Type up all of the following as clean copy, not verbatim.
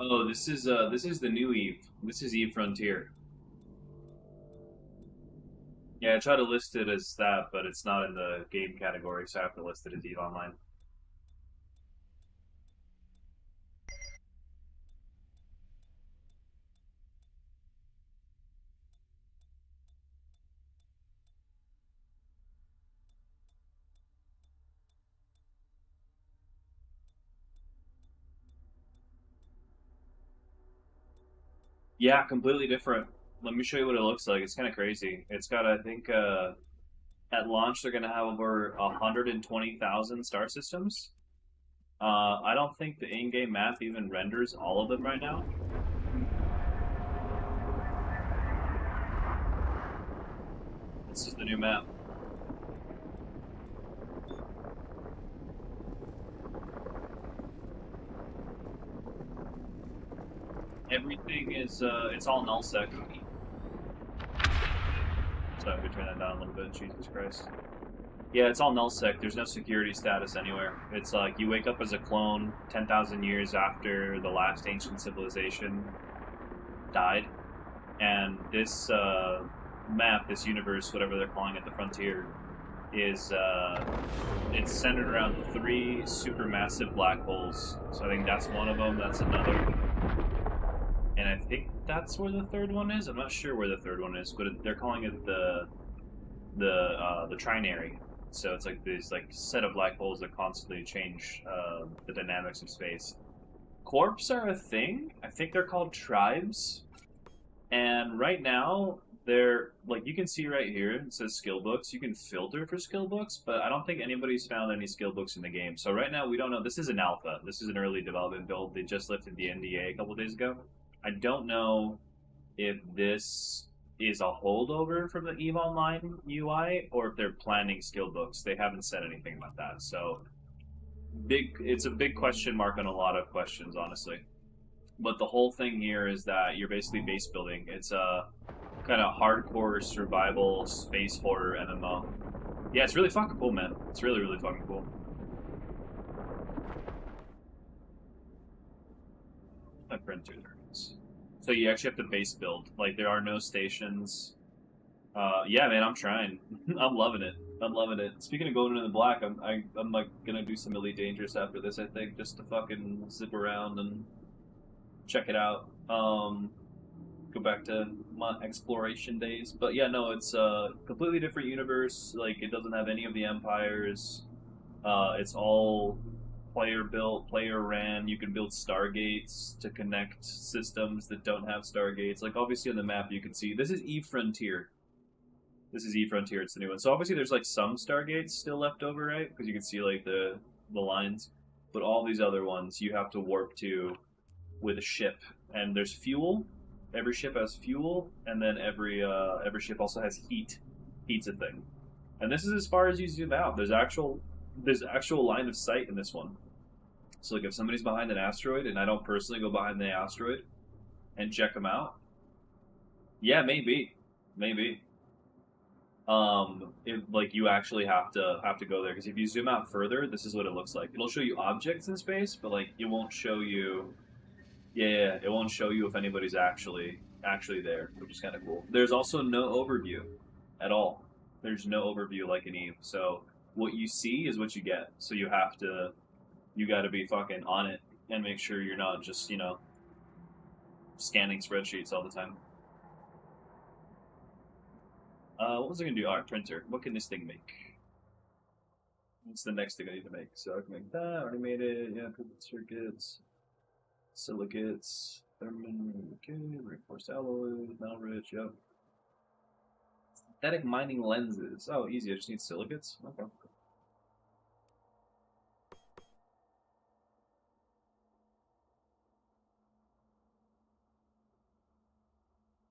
Oh, this is the new Eve. This is Eve Frontier. Yeah, I try to list it as that, but it's not in the game category, so I have to list it as Eve Online. Yeah, completely different. Let me show you what it looks like. It's kind of crazy. It's got, I think, at launch they're gonna have over 120,000 star systems. I don't think the in-game map even renders all of them right now. This is the new map. Everything is, it's all nullsec. So I'm gonna turn that down a little bit. Jesus Christ. Yeah, it's all nullsec. There's no security status anywhere. It's like you wake up as a clone 10,000 years after the last ancient civilization died, and this map, this universe, whatever they're calling it, the frontier, is it's centered around three supermassive black holes. So I think that's one of them. That's another, and I think that's where the third one is. I'm not sure where the third one is, but they're calling it the trinary. So it's like this like set of black holes that constantly change the dynamics of space. Corps are a thing. I think they're called tribes. And right now, they're like you can see right here. It says skill books. You can filter for skill books, but I don't think anybody's found any skill books in the game. So right now, we don't know. This is an alpha. This is an early development build. They just lifted the NDA a couple days ago. I don't know if this is a holdover from the Eve Online UI or if they're planning skill books. They haven't said anything about that. So it's a big question mark on a lot of questions, honestly. But the whole thing here is that you're basically base building. It's a kind of hardcore survival space horror MMO. Yeah, it's really fucking cool, man. It's really, really fucking cool. My printer there is. So you actually have to base build. Like there are no stations. Yeah, man, I'm trying. I'm loving it. I'm loving it. Speaking of going into the black, I'm like gonna do some Elite Dangerous after this. I think just to fucking zip around and check it out. Go back to my exploration days. But yeah, no, it's a completely different universe. Like it doesn't have any of the empires. It's all player built, player ran. You can build stargates to connect systems that don't have stargates. Like obviously on the map you can see this is Eve Frontier. This is E Frontier. It's the new one. So obviously there's like some stargates still left over, right? Because you can see like the lines. But all these other ones you have to warp to with a ship, and there's fuel. Every ship has fuel, and then every ship also has heat. Heat's a thing. And this is as far as you zoom out. There's actual line of sight in this one. So like if somebody's behind an asteroid, and I don't personally go behind the asteroid and check them out, yeah, maybe. If like you actually have to go there because if you zoom out further, this is what it looks like. It'll show you objects in space, but like it won't show you. Yeah, it won't show you if anybody's actually there, which is kind of cool. There's also no overview at all. There's no overview like in Eve. So what you see is what you get. So you got to be fucking on it and make sure you're not just scanning spreadsheets all the time. What was I gonna do? Art printer. What can this thing make? What's the next thing I need to make? So I can make that. I already made it. Yeah, pivot circuits, silicates, thermin. Okay, reinforced alloy, metal rich. Yep. Synthetic mining lenses. Oh, easy. I just need silicates. Okay.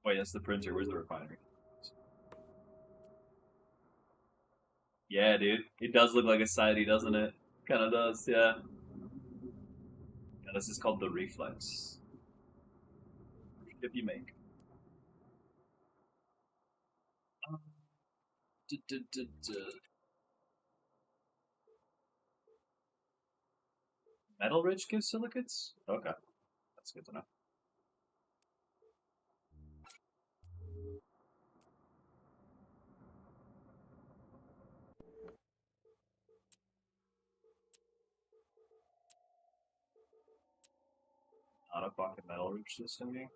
Wait, that's the printer. Where's the refinery? Yeah, dude. It does look like a sidey, doesn't it? Kind of does, yeah. Yeah, this is called the reflex. If you make. Um, duh, duh, duh, duh. Metal rich gives silicates? Okay. That's good to know. Not a bucket metal rich system here.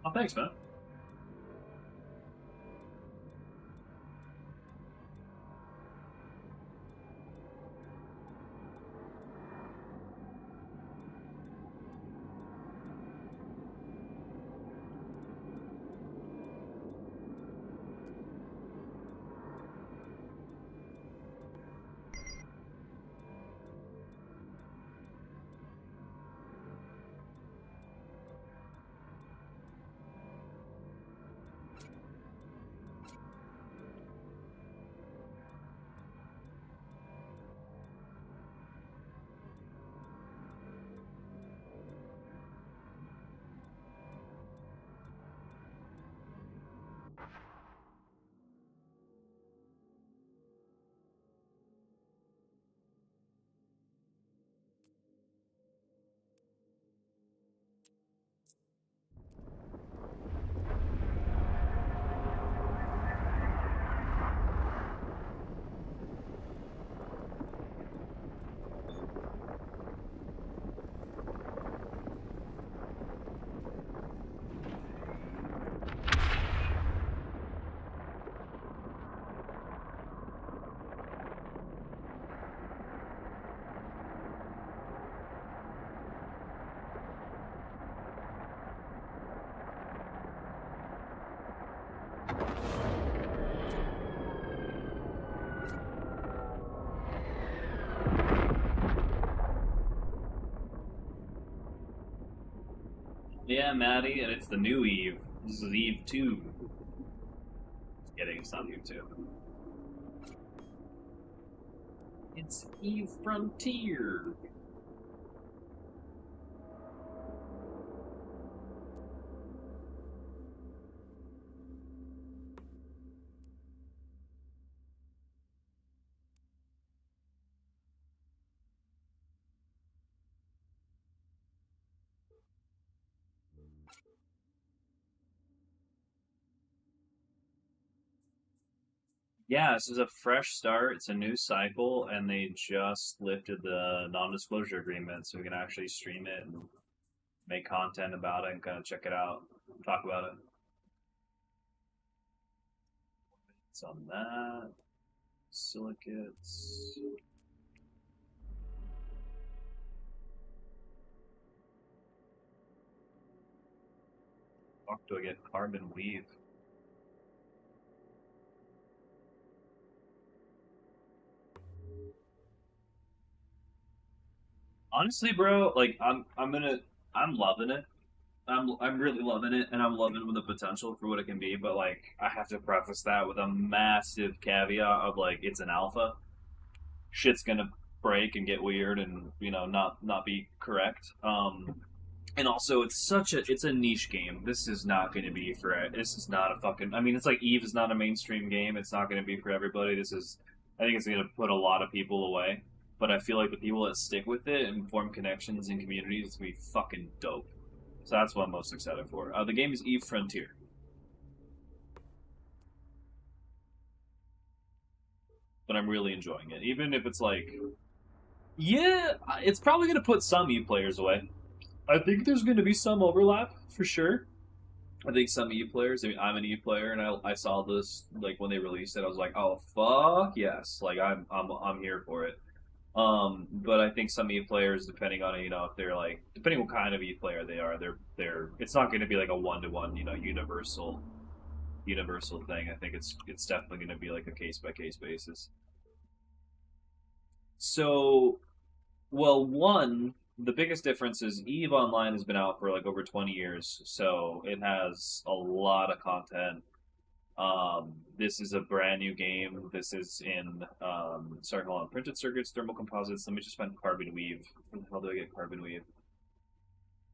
Oh, thanks, man. Yeah, Maddie, and it's the new Eve. This is Eve 2. Just kidding, it's not Eve 2. It's Eve Frontier. Yeah, this is a fresh start. It's a new cycle, and they just lifted the non-disclosure agreement, so we can actually stream it and make content about it and kind of check it out, talk about it. It's on that. Silicates. Fuck, do I get carbon weave? Honestly, bro, like I'm loving it. I'm really loving it, and I'm loving the potential for what it can be. But like, I have to preface that with a massive caveat of like, it's an alpha. Shit's gonna break and get weird, and not be correct. And also, it's a niche game. This is not going to be for this is not a fucking. I mean, it's like Eve is not a mainstream game. It's not going to be for everybody. I think it's going to put a lot of people away. But I feel like the people that stick with it and form connections and communities, it's gonna be fucking dope. So that's what I'm most excited for. The game is Eve Frontier, but I'm really enjoying it. Even if it's like, yeah, it's probably gonna put some Eve players away. I think there's gonna be some overlap for sure. I think some Eve players. I mean, I'm an Eve player, and I saw this like when they released it. I was like, oh fuck yes, like I'm here for it. But I think some Eve players, depending on if they're like depending what kind of Eve player they are, they're it's not going to be like a one to one universal thing. I think it's definitely going to be like a case by case basis. So, well, one the biggest difference is Eve Online has been out for like over 20 years, so it has a lot of content. This is a brand new game. This is in sorry, hold on. Printed circuits, thermal composites. Let me just find carbon weave. Where the hell do I get carbon weave?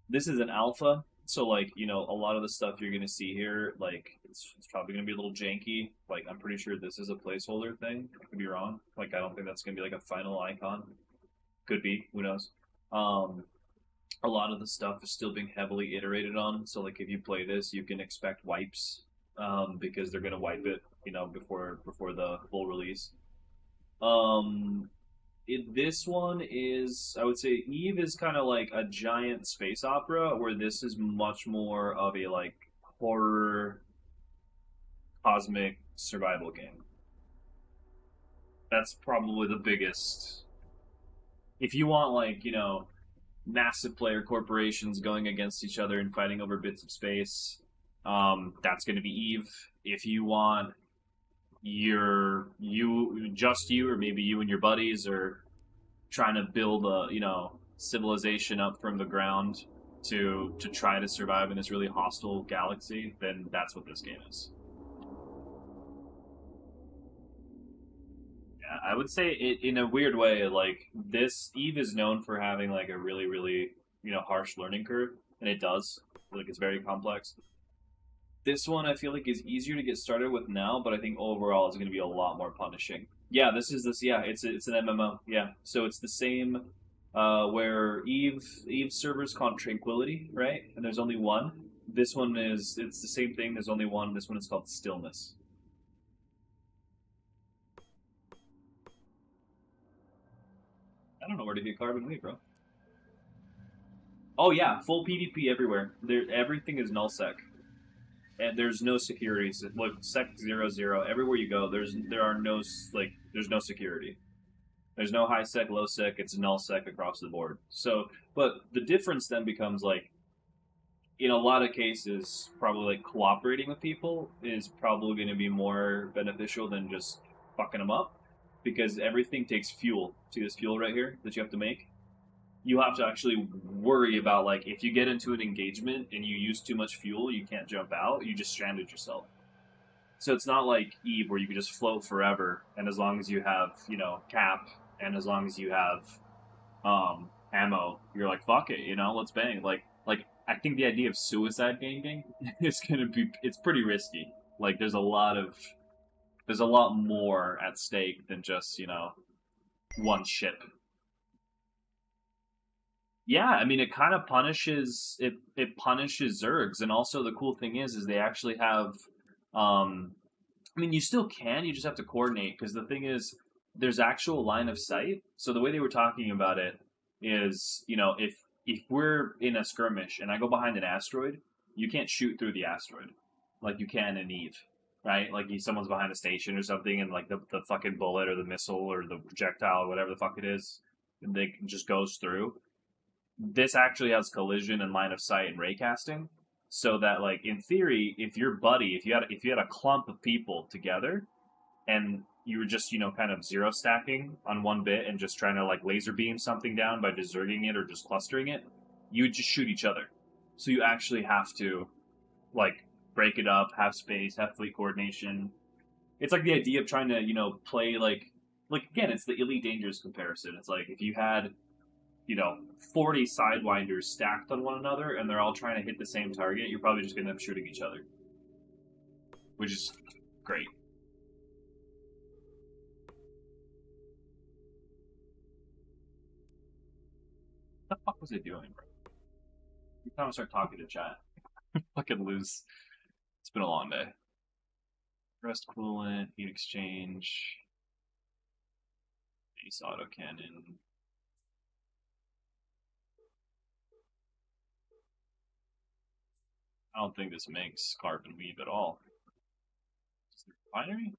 This is an alpha, so like a lot of the stuff you're gonna see here, like it's probably gonna be a little janky. Like I'm pretty sure this is a placeholder thing. I could be wrong. Like I don't think that's gonna be like a final icon. Could be. Who knows? Um, a lot of the stuff is still being heavily iterated on. So like if you play this, you can expect wipes because they're gonna wipe it, before the full release. Um, this one is, I would say, Eve is kind of like a giant space opera, where this is much more of a like horror cosmic survival game. That's probably the biggest. If you want like massive player corporations going against each other and fighting over bits of space, that's going to be Eve. If you want you or maybe you and your buddies are trying to build a civilization up from the ground to try to survive in this really hostile galaxy, then that's what this game is. Yeah, I would say it in a weird way. Like this, Eve is known for having like a really really harsh learning curve, and it does. Like it's very complex. This one I feel like is easier to get started with now, but I think overall is going to be a lot more punishing. Yeah, this. Yeah, it's an MMO. Yeah, so it's the same. Where Eve servers called Tranquility, right? And there's only one. This one it's the same thing. There's only one. This one is called Stillness. I don't know where to get carbon weave, bro. Oh yeah, full PvP everywhere. Everything is null sec, and there's no securities. Look, sec 00. Everywhere you go, there are no there's no security. There's no high sec, low sec. It's null sec across the board. So, but the difference then becomes like, in a lot of cases, probably like cooperating with people is probably going to be more beneficial than just fucking them up, because everything takes fuel. See this fuel right here that you have to make? You have to actually worry about like if you get into an engagement and you use too much fuel, you can't jump out. You just stranded yourself. So it's not like Eve where you can just float forever, and as long as you have cap, and as long as you have ammo, you're like fuck it, let's bang. Like I think the idea of suicide gaming is it's pretty risky. Like there's a lot more at stake than just one ship. Yeah, I mean, it kind of punishes Zergs, and also the cool thing is they actually have um I mean, you still can. You just have to coordinate because the thing is, there's actual line of sight. So the way they were talking about it is, if we're in a skirmish and I go behind an asteroid, you can't shoot through the asteroid like you can in Eve, right? Like someone's behind a station or something, and like the fucking bullet or the missile or the projectile or whatever the fuck it is, they just goes through. This actually has collision and line of sight and raycasting, so that like in theory, if your buddy, if you had a clump of people together and you were just kind of zero stacking on one bit and just trying to like laser beam something down by deserting it or just clustering it, you would just shoot each other. So you actually have to like break it up, have space, have fleet coordination. It's like the idea of trying to play like again, it's the Elite Dangerous comparison. It's like if you had 40 sidewinders stacked on one another and they're all trying to hit the same target, you're probably just going to end up shooting each other, which is great. What the fuck was it doing, bro? Every time I start talking to chat, fucking lose. It's been a long day. Rest coolant, heat exchange, base autocannon. I don't think this makes carbon weave at all. Is the refinery?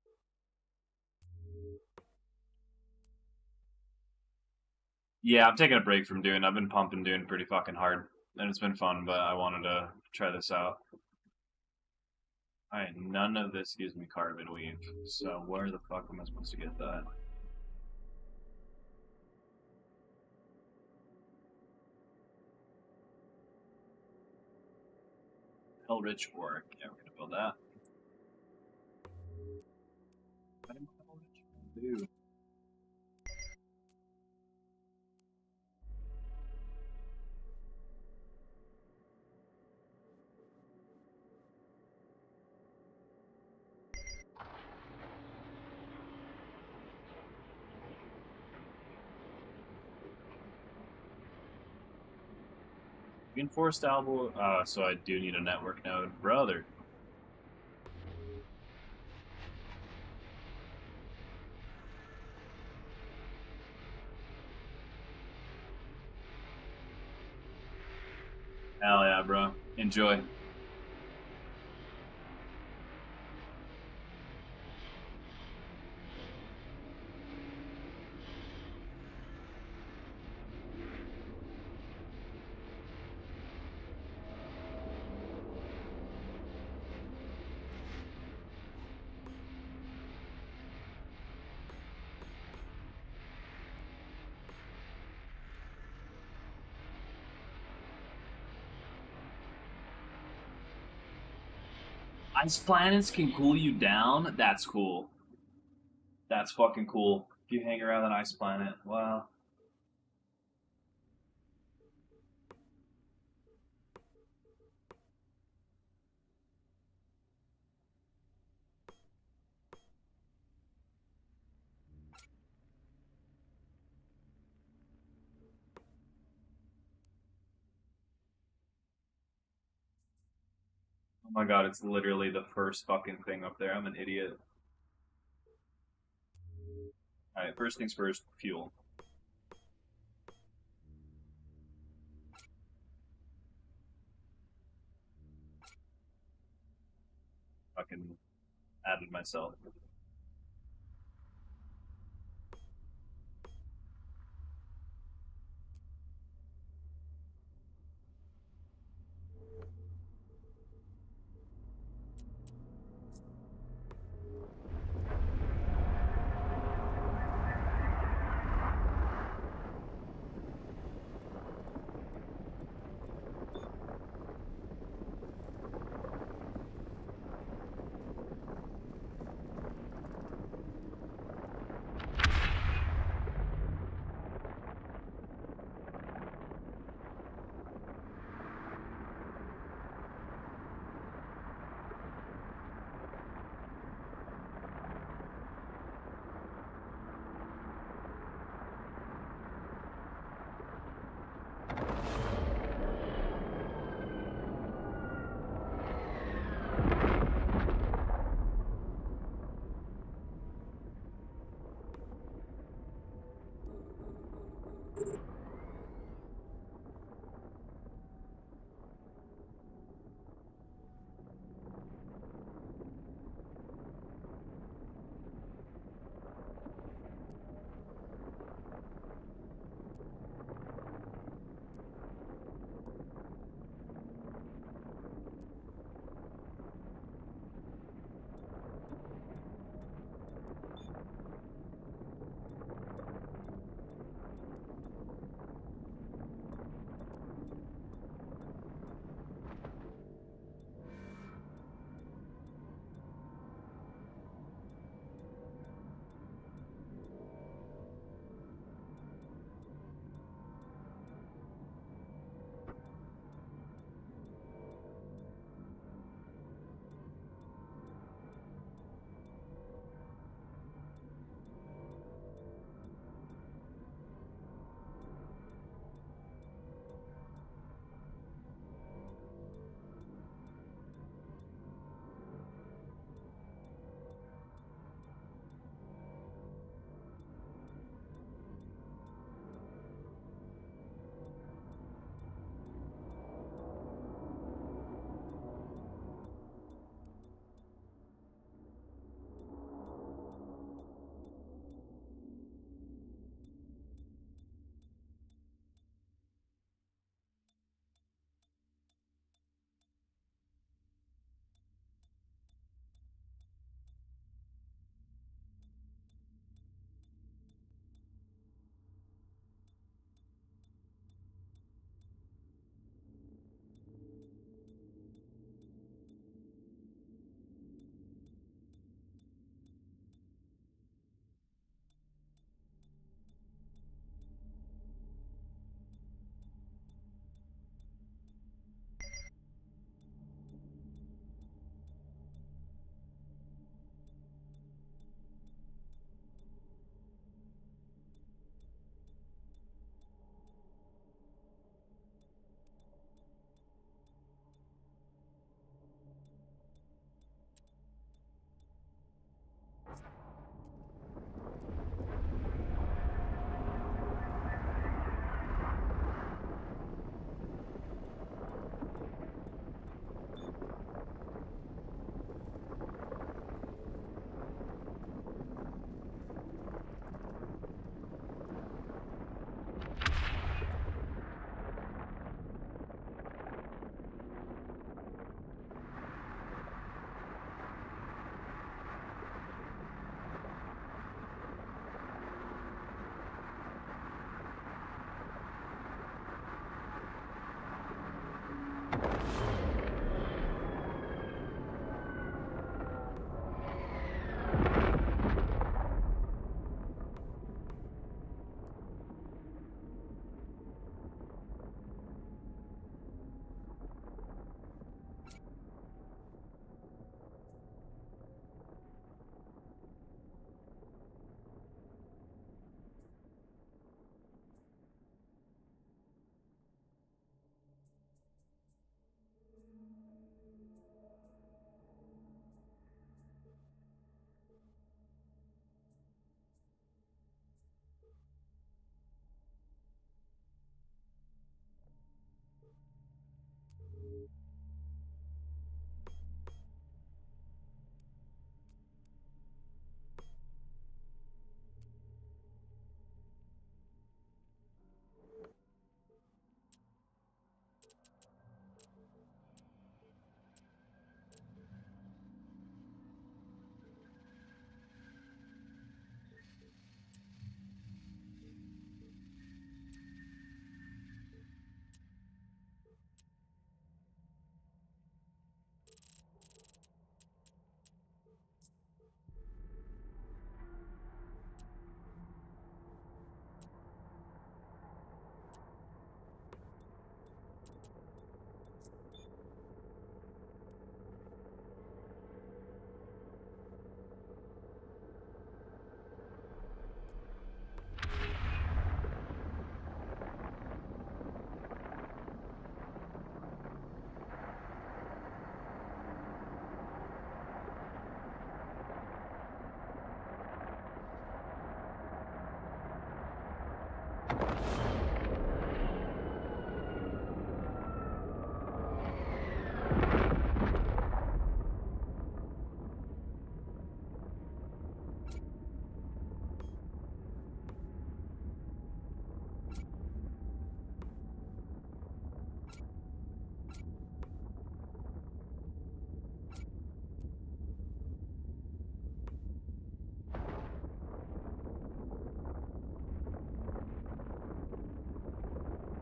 Yeah, I'm taking a break from Dune. I've been pumping Dune pretty fucking hard, and it's been fun, but I wanted to try this out. Alright, none of this gives me carbon weave, so where the fuck am I supposed to get that? Hell rich ore. Yeah, we're gonna build that. Dude. Reinforced albo. So I do need a network node, brother. Hell yeah, bro. Enjoy. Ice planets can cool you down? That's cool. That's fucking cool. If you hang around an ice planet, wow. Oh my god, it's literally the first fucking thing up there. I'm an idiot. Alright, first things first, fuel. Fucking added myself.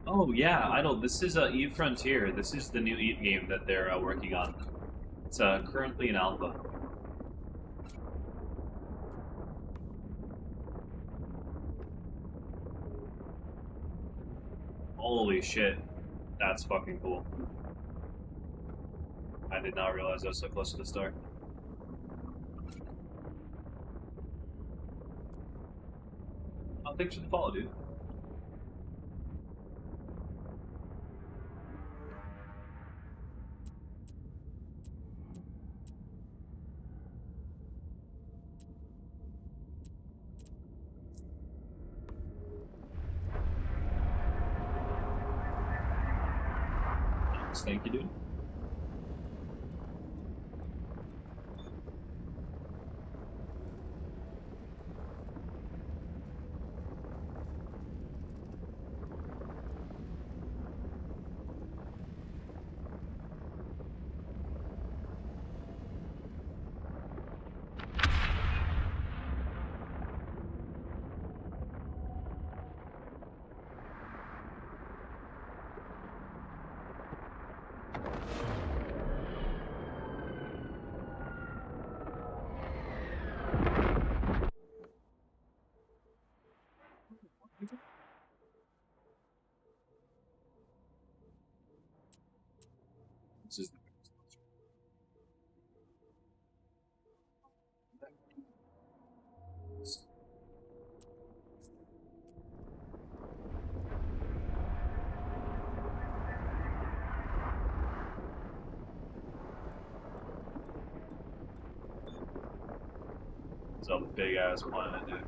Oh yeah, Idle. This is Eve Frontier. This is the new Eve game that they're working on. It's currently in alpha. Holy shit, that's fucking cool. I did not realize I was so close to the start. Oh, thanks for the follow, dude. Thank you, dude. This is it's a big ass planet, dude.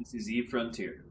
This is Eve Frontier.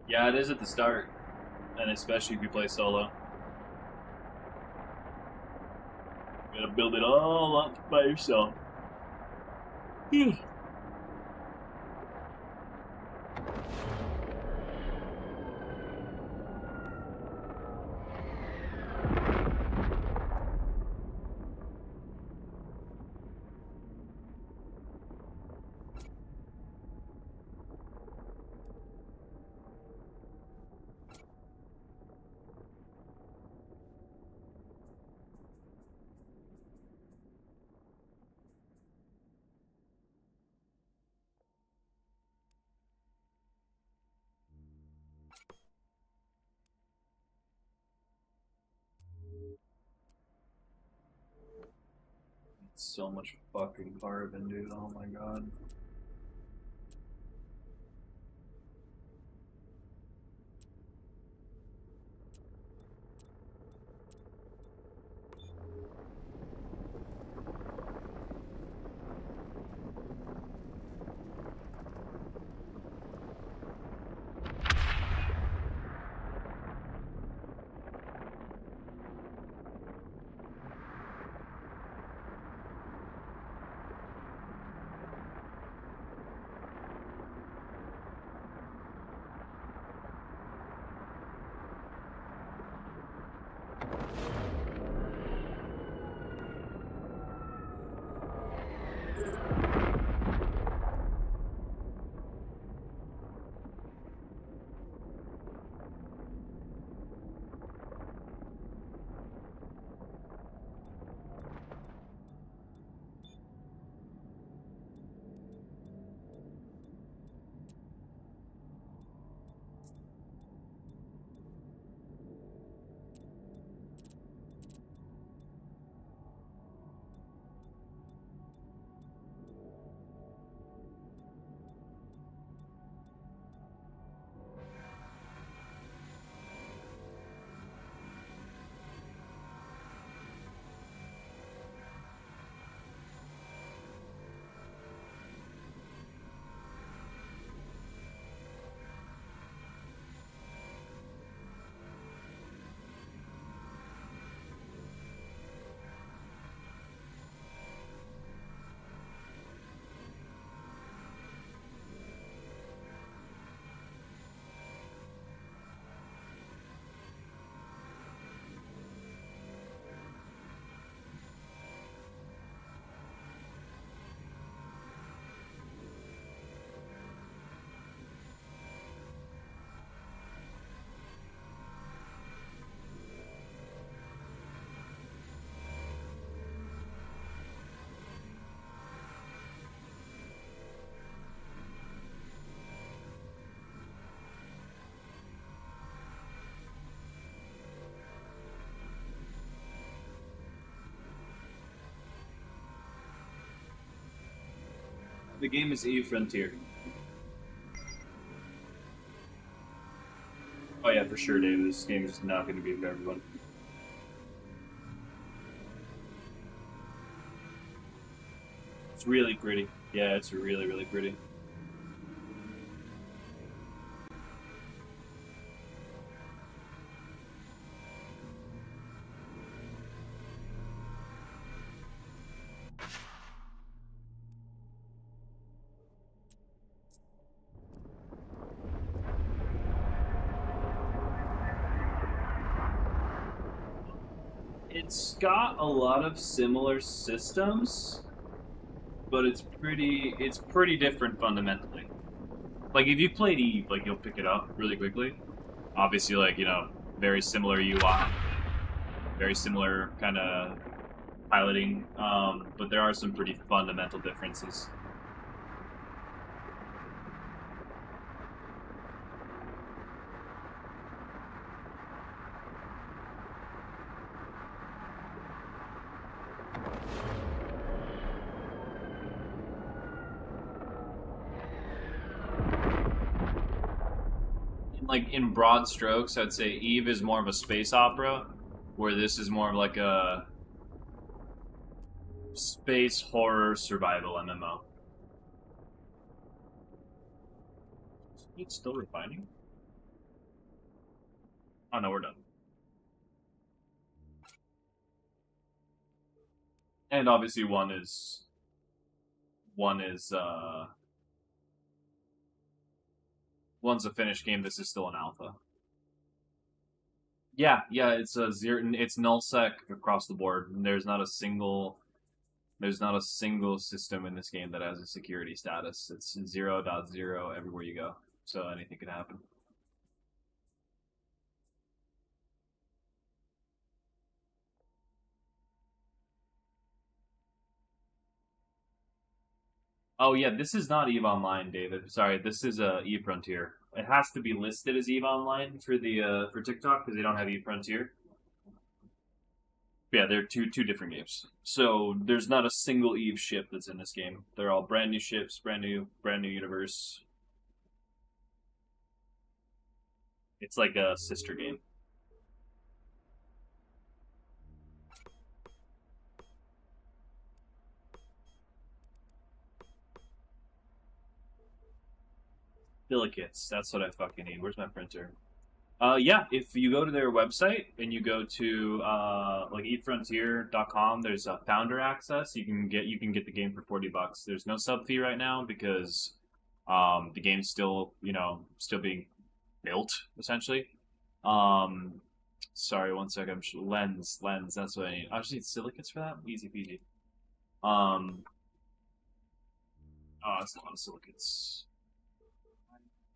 Yeah, it is at the start, and especially if you play solo. You gotta build it all up by yourself. So much fucking carbon, dude. Oh my god. The game is Eve Frontier. Oh yeah, for sure, Dave. This game is not going to be for everyone. It's really pretty. Yeah, it's really, really pretty. It's got a lot of similar systems, but it's pretty different fundamentally. Like if you played Eve, like you'll pick it up really quickly. Obviously, like very similar UI, very similar kind of piloting, but there are some pretty fundamental differences. Like in broad strokes, I'd say Eve is more of a space opera, where this is more of like a space horror survival MMO. It's still refining. Oh no, we're done. And obviously one is one's a finished game. This is still an alpha. Yeah, yeah, it's a zero. It's null sec across the board. There's not a single system in this game that has a security status. It's 0.0 everywhere you go. So anything can happen. Oh yeah, this is not Eve Online, David. Sorry, this is Eve Frontier. It has to be listed as Eve Online for the for TikTok because they don't have Eve Frontier. Yeah, they're two different games. So there's not a single Eve ship that's in this game. They're all brand new ships, brand new universe. It's like a sister game. Silicates. That's what I fucking need. Where's my printer? Yeah, if you go to their website and you go to like eatfrontier.com, there's a founder access. You can get the game for $40. There's no sub fee right now because the game's still still being built essentially. Um, sorry, one second. Lens. That's what I need. I just need silicates for that. Easy peasy. Um, oh, that's a lot of silicates.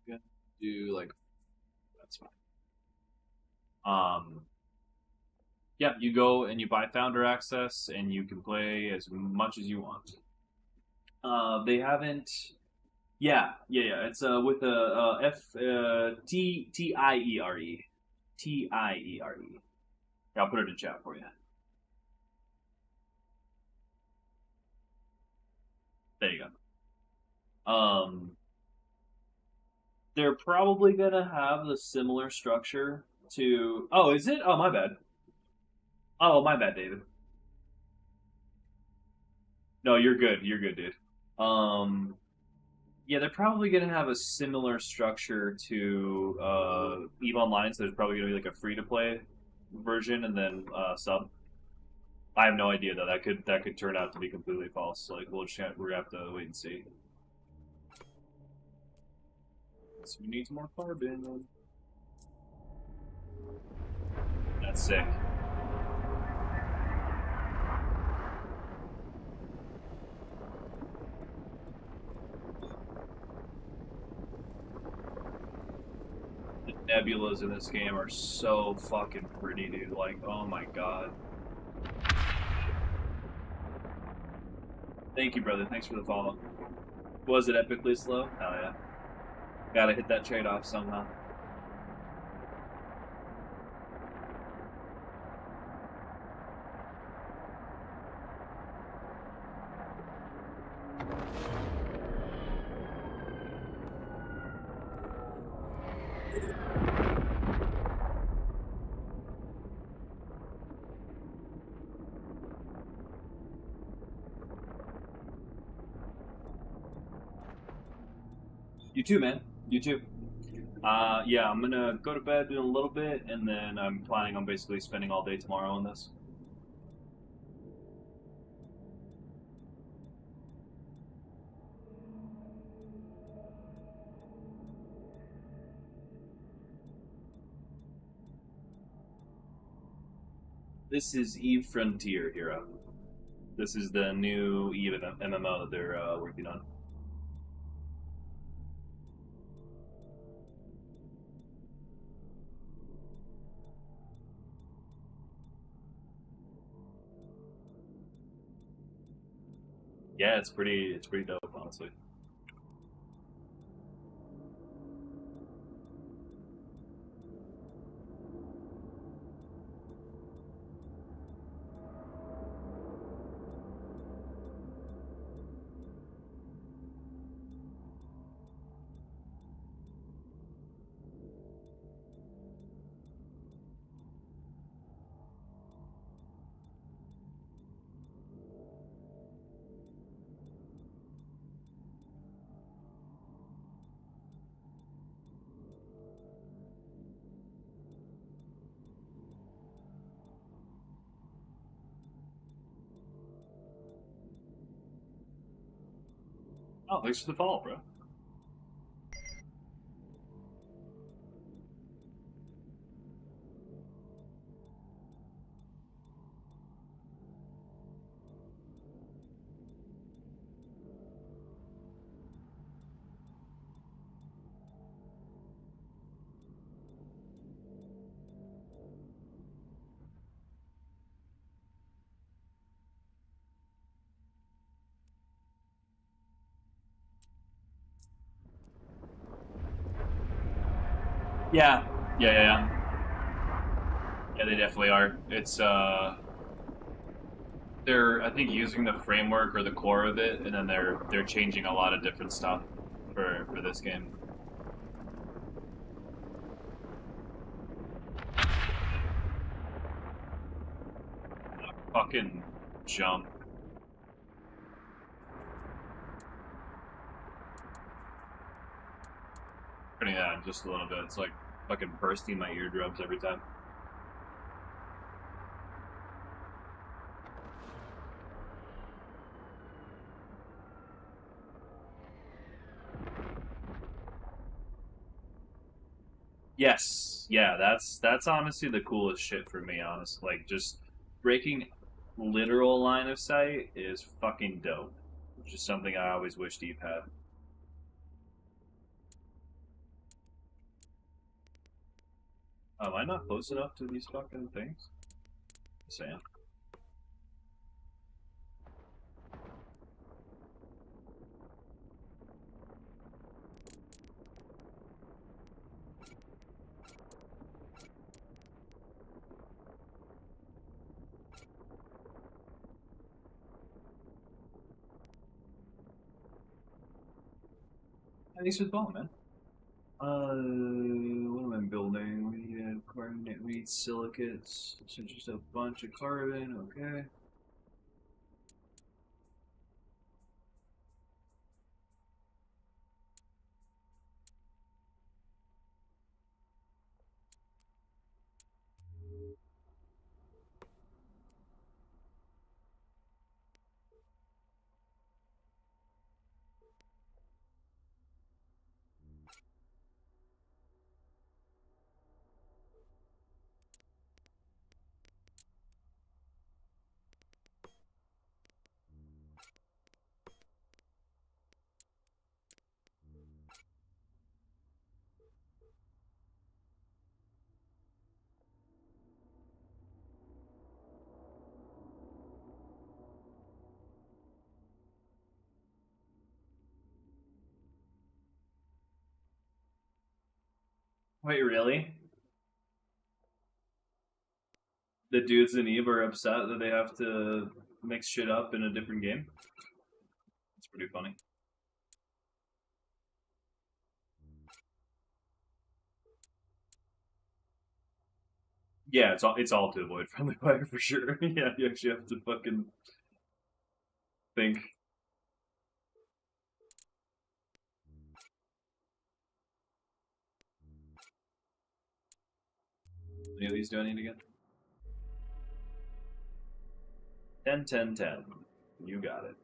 I'm gonna do like that's fine. Um, yeah, you go and you buy Founder Access, and you can play as much as you want. They haven't. Yeah. It's with a F Tiere, Tiere. Yeah, I'll put it in chat for you. There you go. They're probably gonna have the similar structure to. Oh, is it? Oh, my bad. Oh, my bad, David. No, you're good. You're good, dude. Um, Yeah, they're probably going to have a similar structure to Eve Online. So there's probably going to be like a free to play version and then sub. I have no idea though. That could turn out to be completely false. Like we're have to wait and see. So we need some more carbon. That's sick. The nebulas in this game are so fucking pretty, dude. Like, oh my god. Thank you, brother. Thanks for the follow. Was it epically slow? Hell yeah. Gotta hit that trade off somehow. You too, man. You too. Yeah, I'm gonna go to bed in a little bit, and then I'm planning on basically spending all day tomorrow on this. This is Eve Frontier, Hero. This is the new Eve MMO that they're working on. Yeah, it's pretty dope, honestly. Oh, thanks for the follow, bro. Yeah. Yeah. Yeah, they definitely are. It's they're I think using the framework or the core of it, and then they're changing a lot of different stuff for this game. Fucking jump. Turning that on just a little bit. It's like fucking bursting my eardrums every time. Yes, yeah, that's honestly the coolest shit for me. Honestly, like just breaking literal line of sight is fucking dope. Which is something I always wished Deep had. Am I not close enough to these fucking things? Sam. Thanks for the ball, man. What am I building? We need carbonate, we need silicates. So just a bunch of carbon, okay. Wait, really? The dudes in Eve are upset that they have to mix shit up in a different game? It's pretty funny. Yeah, it's all to avoid friendly fire for sure. Yeah, you actually have to fucking think. Any of these do I need again? 10, 10, 10. You got it.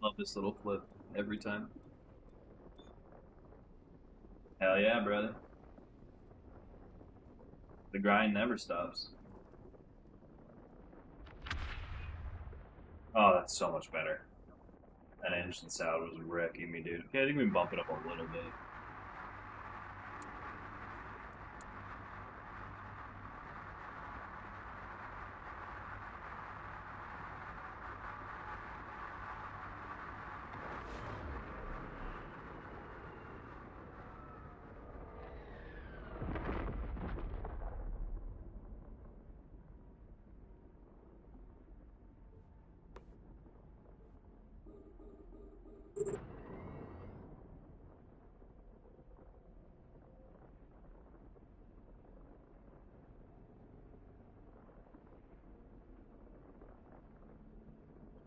Love this little flip every time. Hell yeah, brother. The grind never stops. Oh, that's so much better. That engine sound was wrecking me, dude. Okay, I think we can bump it up a little bit.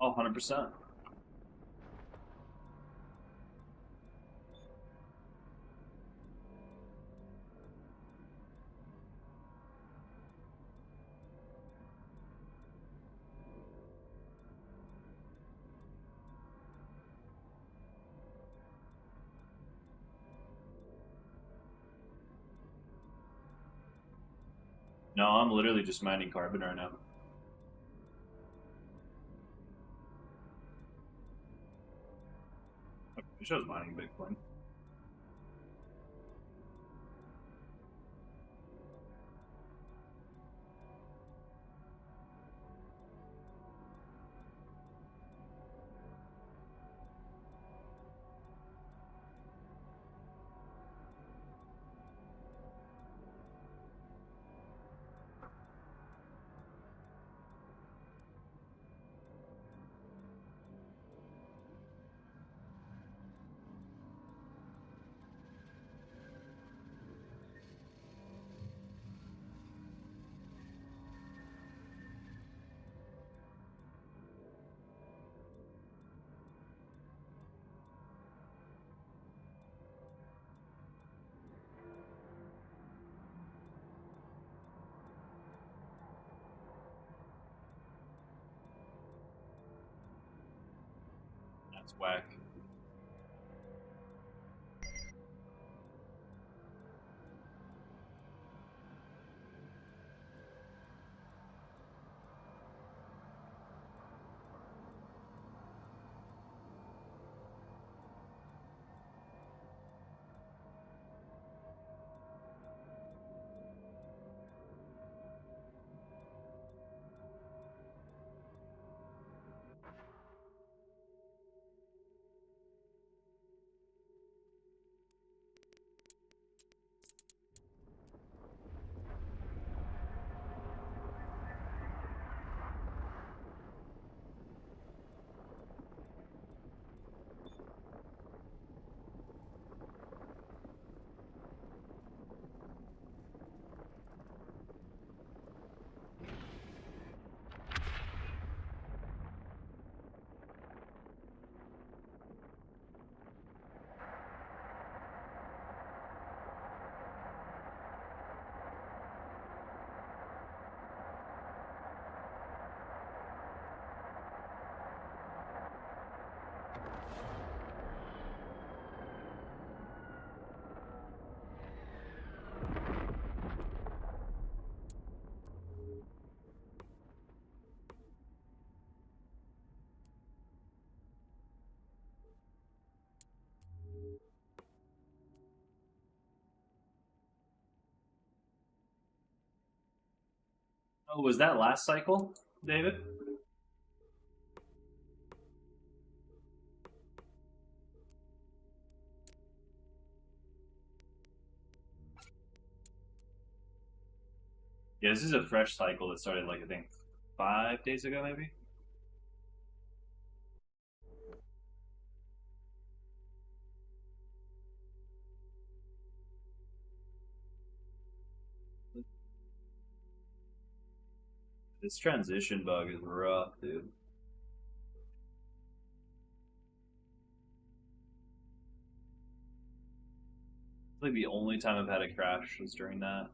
Oh, 100%. No, I'm literally just mining carbon right now. It shows mining Bitcoin. That's whack. Oh, was that last cycle, David? Yeah, this is a fresh cycle that started, like, I think 5 days ago, maybe? This transition bug is rough, dude. It's like the only time I've had a crash was during that.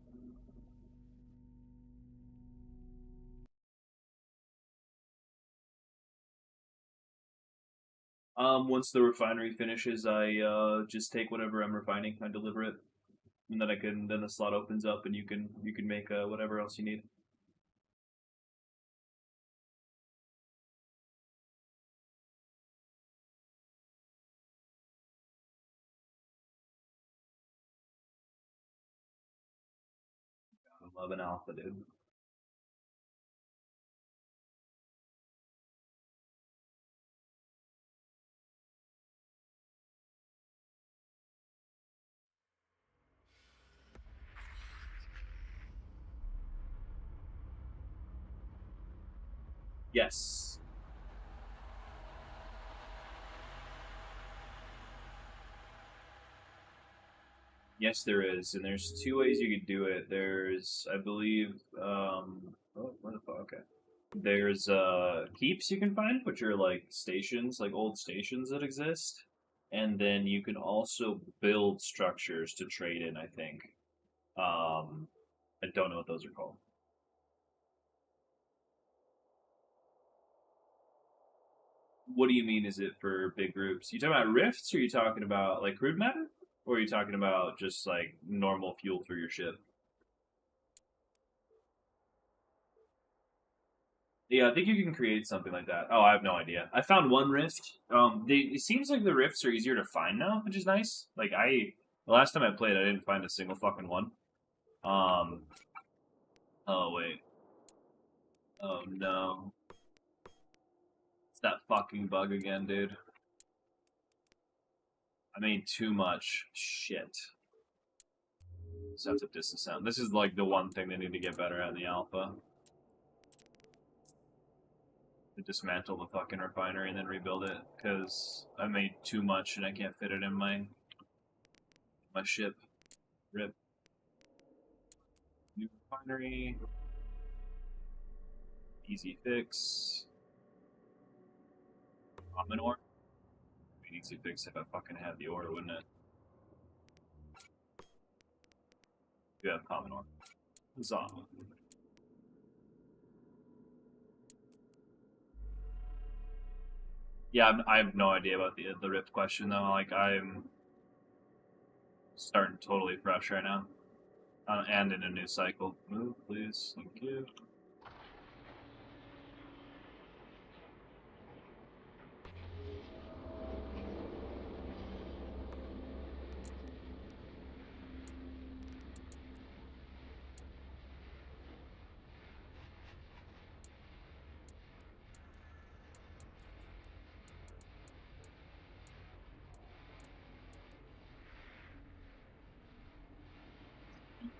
Once the refinery finishes, I just take whatever I'm refining, I deliver it, and then then the slot opens up, and you can make whatever else you need. I love an alpha, dude. Yes. Yes, there is, and there's two ways you could do it. There's, I believe, oh, what the fuck? Okay. There's keeps you can find, which are like stations, like old stations that exist, and then you can also build structures to trade in. I think. I don't know what those are called. What do you mean? Is it for big groups? You talking about rifts, or are you talking about like crude matter, or are you talking about just like normal fuel for your ship? Yeah, I think you can create something like that. Oh, I have no idea. I found one rift. It seems like the rifts are easier to find now, which is nice. Like the last time I played, I didn't find a single fucking one. Um, oh wait, oh no, it's that fucking bug again, dude. I made too much shit. Sense of distance sound. This is like the one thing they need to get better at in the alpha. To dismantle the fucking refinery and then rebuild it, because I made too much and I can't fit it in my ship. Rip. New refinery. Easy fix. Common ore. Easy fix if I fucking had the ore, wouldn't it? You have common ore. Zom. Yeah, I have no idea about the rift question though. Like I'm starting totally fresh right now, and in a new cycle. Move, please. Thank you.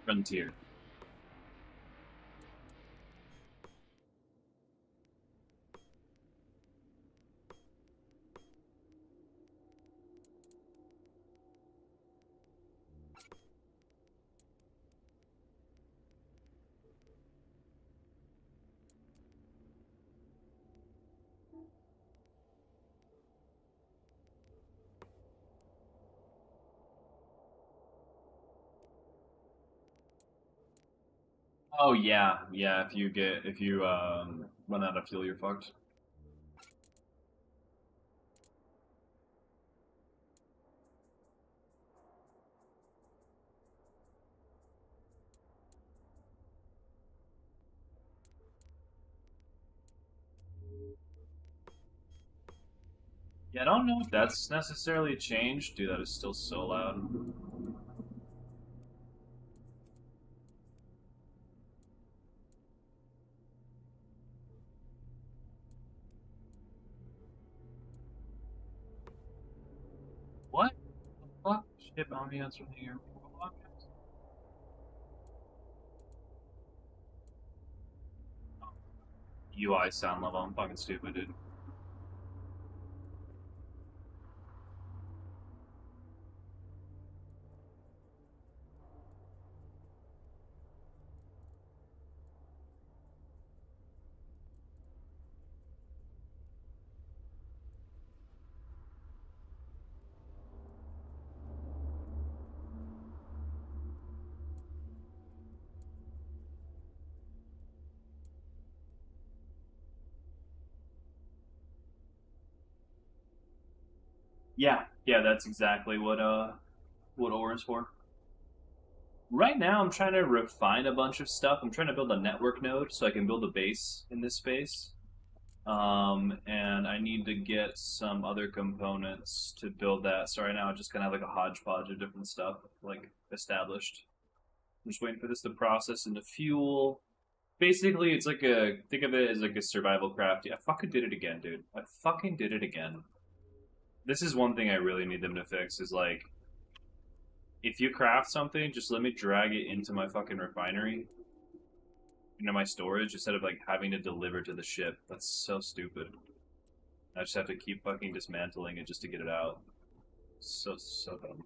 Frontier. Oh yeah, yeah. If you run out of fuel, you're fucked. Yeah, I don't know if that's necessarily changed. Dude, that is still so loud. What the fuck? Ship ambiance from here. UI sound level. I'm fucking stupid, dude. Yeah, yeah, that's exactly what ore is for. Right now, I'm trying to refine a bunch of stuff. I'm trying to build a network node so I can build a base in this space. And I need to get some other components to build that. So right now, I just kind of have like a hodgepodge of different stuff like established. I'm just waiting for this to process into fuel. Basically, it's like think of it as like a survival craft. Yeah, I fucking did it again, dude. I fucking did it again. This is one thing I really need them to fix is like if you craft something, just let me drag it into my fucking refinery, into my storage, instead of like having to deliver to the ship. That's so stupid. I just have to keep fucking dismantling it just to get it out. So dumb.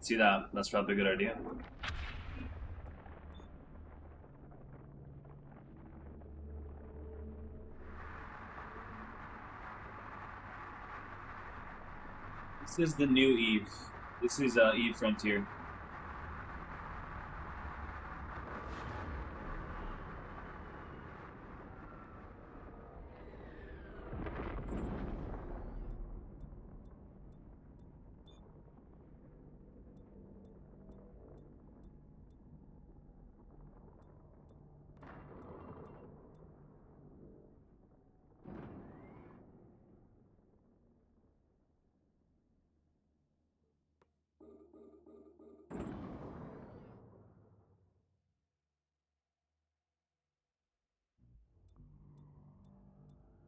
See that? That's probably a good idea. This is the new Eve. This is Eve Frontier.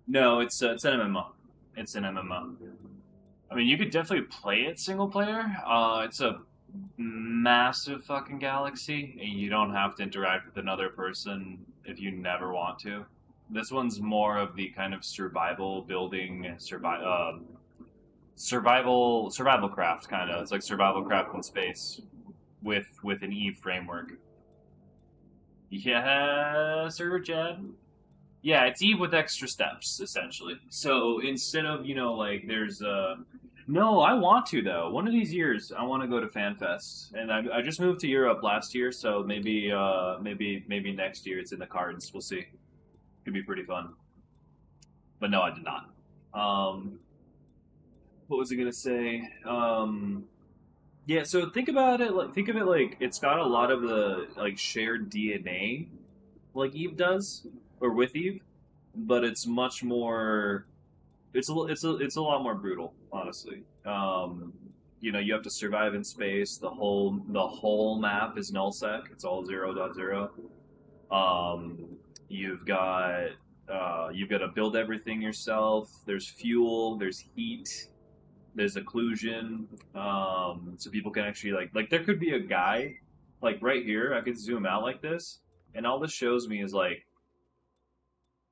No, it's an MMO. It's an MMO. I mean, you could definitely play it single player. It's a massive fucking galaxy, and you don't have to interact with another person if you never want to. This one's more of the kind of survival building, survival craft kind of. It's like survival craft in space with an Eve framework. Yeah, Sir Jed. Yeah, it's Eve with extra steps, essentially. So instead of, like, there's no, I want to though. One of these years, I want to go to FanFest, and I just moved to Europe last year, so maybe next year it's in the cards. We'll see. Could be pretty fun. But no, I did not. What was I gonna say? Yeah. So think about it. Like, think of it like it's got a lot of the like shared DNA, like Eve does, or with Eve, but it's much more. It's a lot more brutal, honestly. You have to survive in space. The whole map is nullsec. It's all 0.0. You've got to build everything yourself. There's fuel. There's heat. There's occlusion. So people can actually like there could be a guy like right here. I could zoom out like this, and all this shows me is like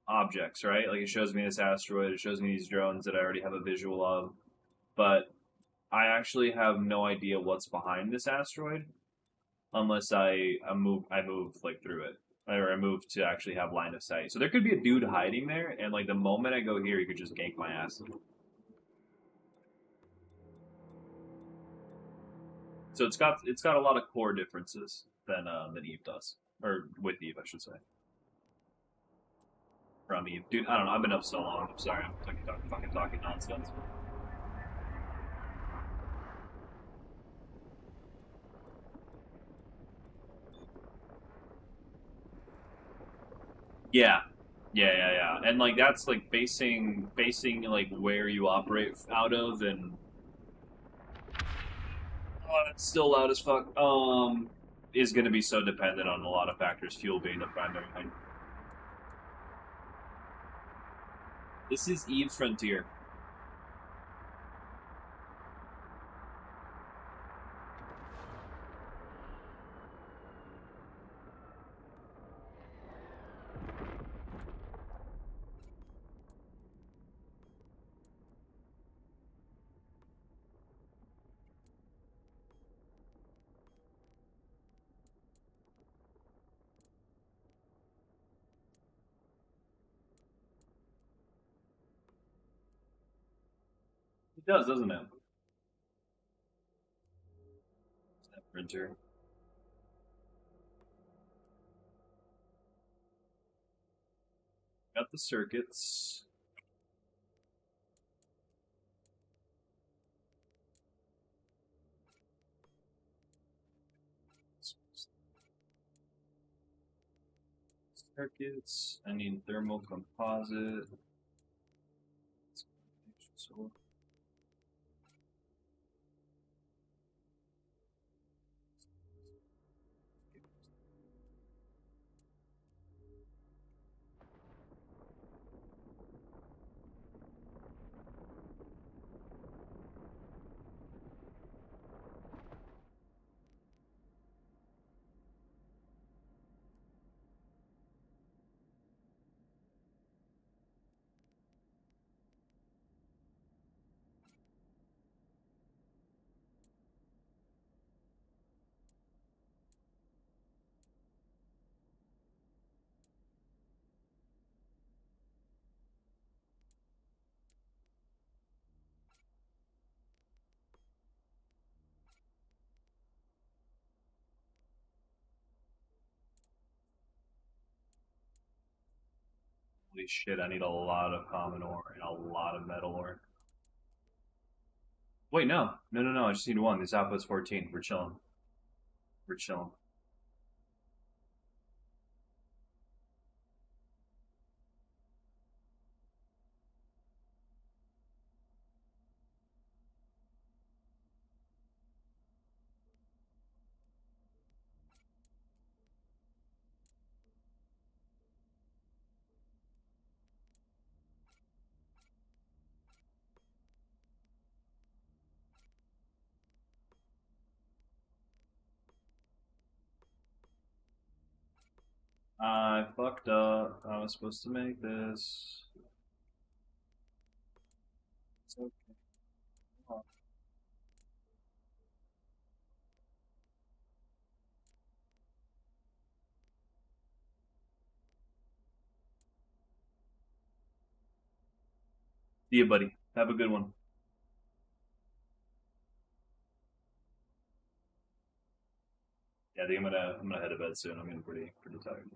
objects, right? Like it shows me this asteroid, it shows me these drones that I already have a visual of, but I actually have no idea what's behind this asteroid unless I move like through it. Or I move to actually have line of sight. So there could be a dude hiding there, and like the moment I go here, he could just gank my ass. So it's got a lot of core differences than Eve does, or with Eve, I should say. From Eve, dude. I don't know. I've been up so long. I'm sorry. I'm fucking talking nonsense. Yeah, yeah. And like that's like basing like where you operate out of, and it's still loud as fuck. Is going to be so dependent on a lot of factors. Fuel being the primary thing. This is Eve Frontier. It does, doesn't it? That printer. Got the circuits. Circuits. I need thermal composite. So Holy shit, I need a lot of common ore and a lot of metal ore. Wait, no. No, no, no. I just need one. This output's 14. We're chilling. We're chilling. I fucked up. I was supposed to make this. It's okay. See you, buddy. Have a good one. Yeah, I think I'm gonna head to bed soon. I'm getting pretty tired.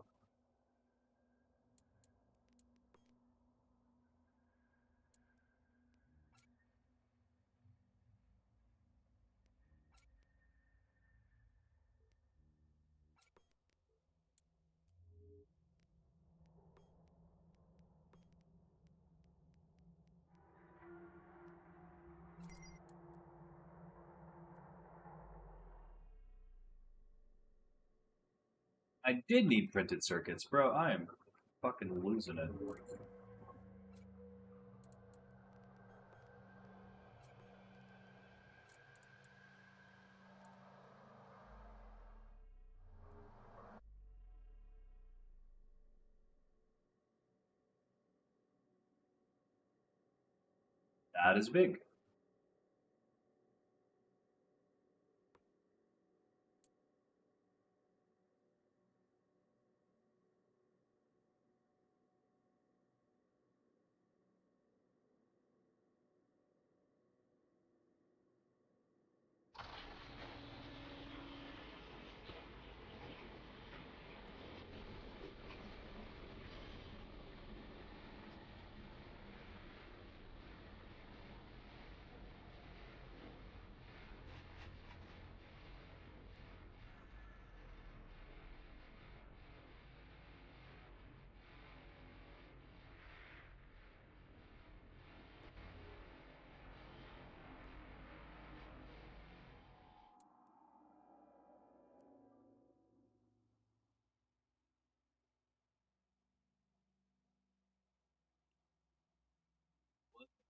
I did need printed circuits, bro. I am fucking losing it. That is big.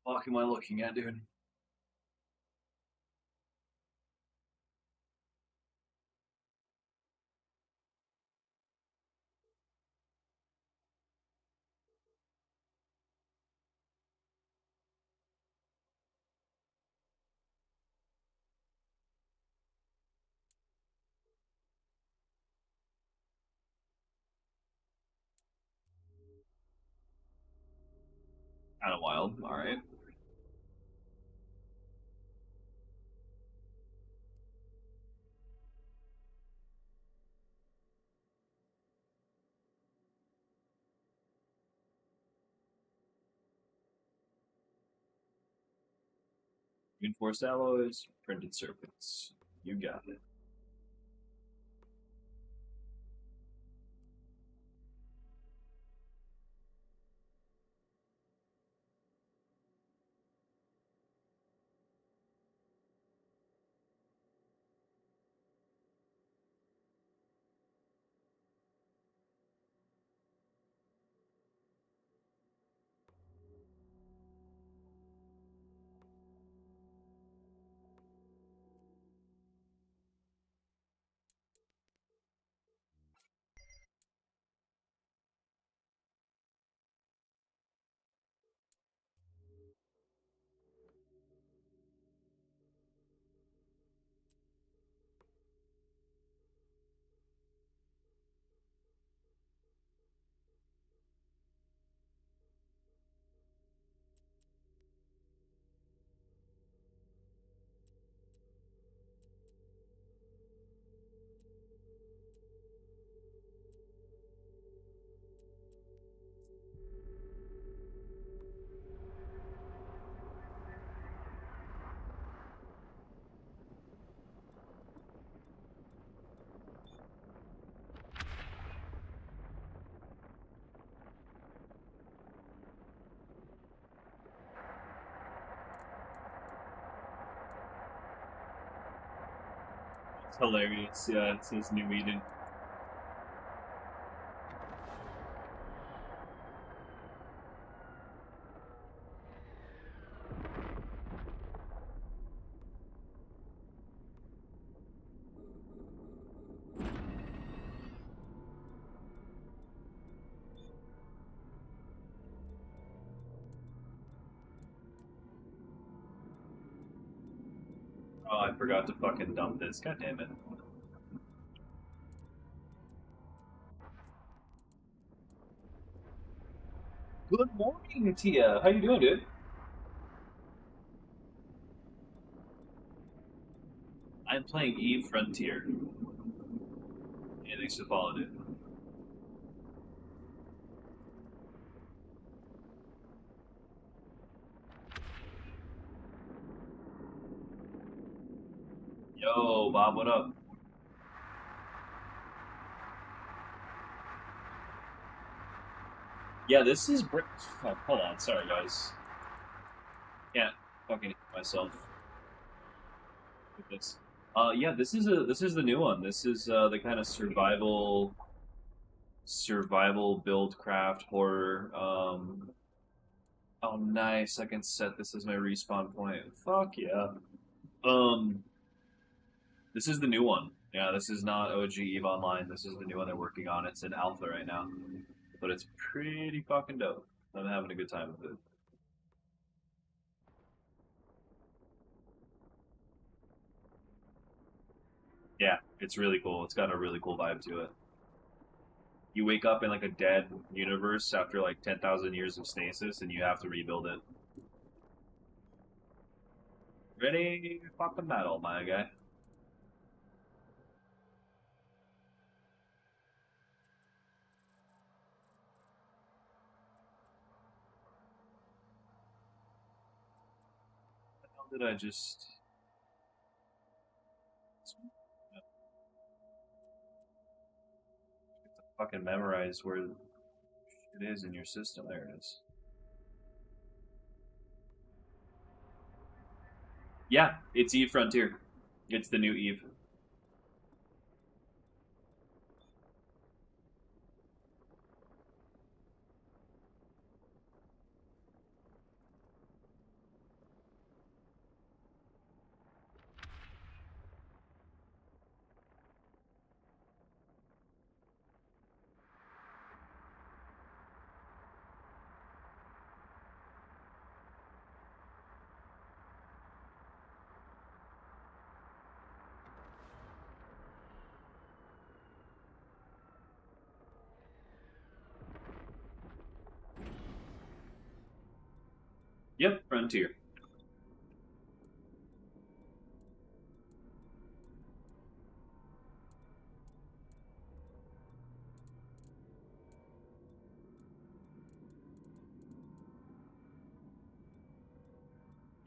What am I looking at, dude? Kind of wild. All right. Reinforced alloys, printed circuits. You got it. hilarious. Yeah, it says New Eden. Oh, I forgot to fucking dump this. God damn it. Good morning, Tia. How you doing, dude? I'm playing Eve Frontier. Yeah, thanks for following it. Yo, Bob, what up? Yeah, this is oh, hold on, sorry guys. Can't fucking hit myself with this. Yeah, this is the new one. This is the kind of survival build craft horror. Oh, nice! I can set this as my respawn point. Fuck yeah. Um, this is the new one. Yeah, this is not OG Eve Online. This is the new one they're working on. It's in alpha right now, but it's pretty fucking dope. I'm having a good time with it. Yeah, it's really cool. It's got a really cool vibe to it. You wake up in like a dead universe after like 10,000 years of stasis, and you have to rebuild it. Ready? Fucking metal, my guy. How did I just fucking memorize where it is in your system? There it is. Yeah, it's Eve Frontier. It's the new Eve. Yep, Frontier.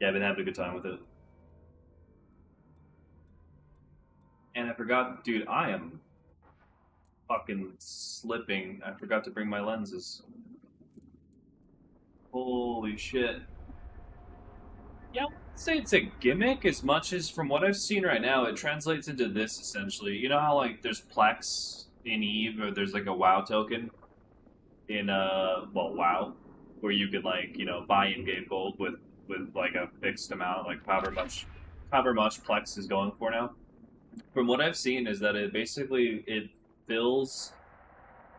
Yeah, I've been having a good time with it. And I forgot, dude, I am fucking slipping. I forgot to bring my lenses. Holy shit. Yeah, I'd say it's a gimmick as much as from what I've seen right now, it translates into this essentially. You know how like there's Plex in Eve or there's like a WoW token in well WoW where you could like, buy in-game gold with like a fixed amount, like however much Plex is going for now. From what I've seen is that it fills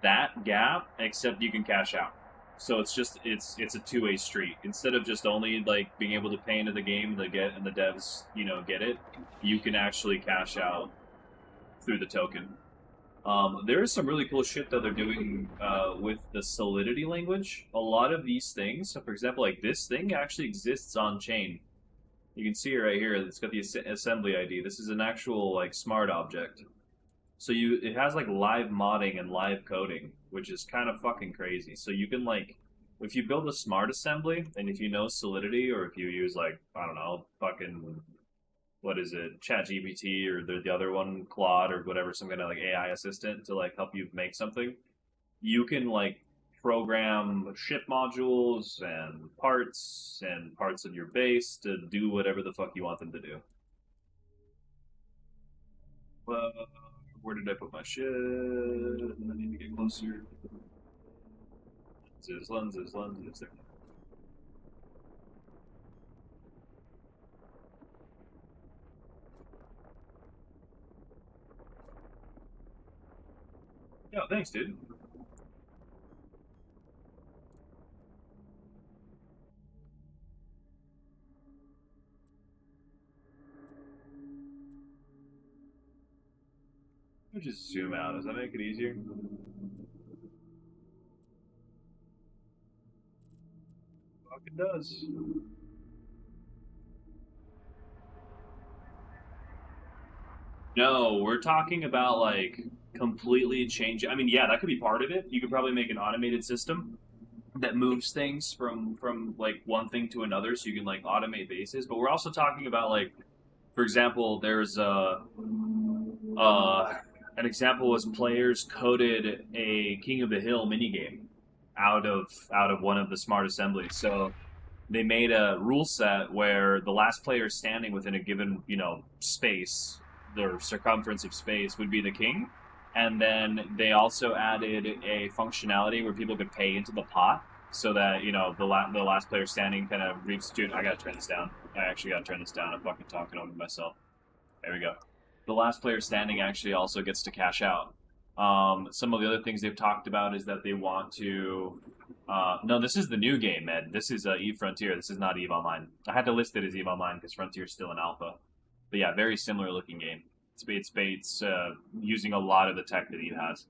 that gap, except you can cash out. So it's a two-way street. Instead of just only like being able to pay into the game to get and the devs get it, you can actually cash out through the token. There is some really cool shit that they're doing with the Solidity language. A lot of these things, so for example, like this thing actually exists on chain. You can see it right here. It's got the assembly ID. This is an actual like smart object. So it has like live modding and live coding, which is kind of fucking crazy. So you can like if you build a smart assembly and if you know Solidity or if you use like I don't know, fucking what is it, ChatGPT or the other one, Claude or whatever, some kind of like AI assistant to like help you make something, you can like program ship modules and parts of your base to do whatever the fuck you want them to do. Uh, where did I put my shit? I need to get closer. Lenses, lenses, lenses. There. Yeah, thanks, dude. Let me just zoom out. Does that make it easier? Fuck, it does. No, we're talking about like completely changing. I mean, yeah, that could be part of it. You could probably make an automated system that moves things from like one thing to another, so you can like automate bases. But we're also talking about like, for example, there's uh an example was players coded a King of the Hill minigame out of one of the smart assemblies. So they made a rule set where the last player standing within a given, space, the circumference of space, would be the king. And then they also added a functionality where people could pay into the pot, so that the last player standing kind of reaps. Dude, I gotta turn this down. I actually gotta turn this down. I'm fucking talking over myself. There we go. The last player standing actually also gets to cash out. Some of the other things they've talked about is that they want to. No, this is the new game, Ed. This is Eve Frontier. This is not Eve Online. I had to list it as Eve Online because Frontier's still in alpha. But yeah, very similar looking game. It's using a lot of the tech that Eve has,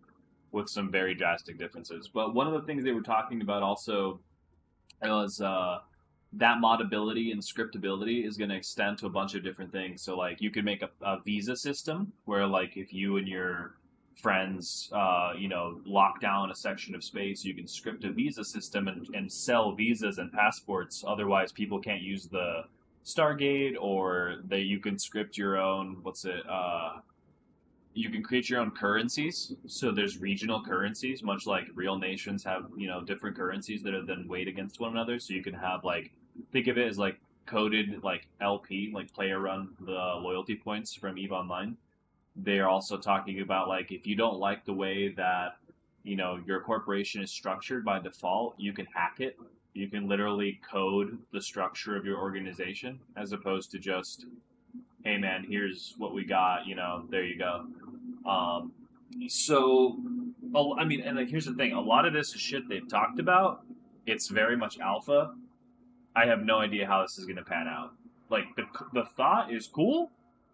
with some very drastic differences. But one of the things they were talking about also was that modability and scriptability is going to extend to a bunch of different things. So like you could make a visa system where like if you and your friends lock down a section of space, you can script a visa system and sell visas and passports. Otherwise people can't use the Stargate, or you can script your own, you can create your own currencies. So there's regional currencies, much like real nations have, different currencies that are then weighed against one another. So you can have like, think of it as like coded like LP, like player run the loyalty points from Eve Online. They are also talking about like if you don't like the way that your corporation is structured by default, you can hack it. You can literally code the structure of your organization as opposed to just, hey man, here's what we got. There you go. Um, so, I mean, and like, here's the thing: a lot of this is shit they've talked about. It's very much alpha. I have no idea how this is going to pan out. Like the thought is cool,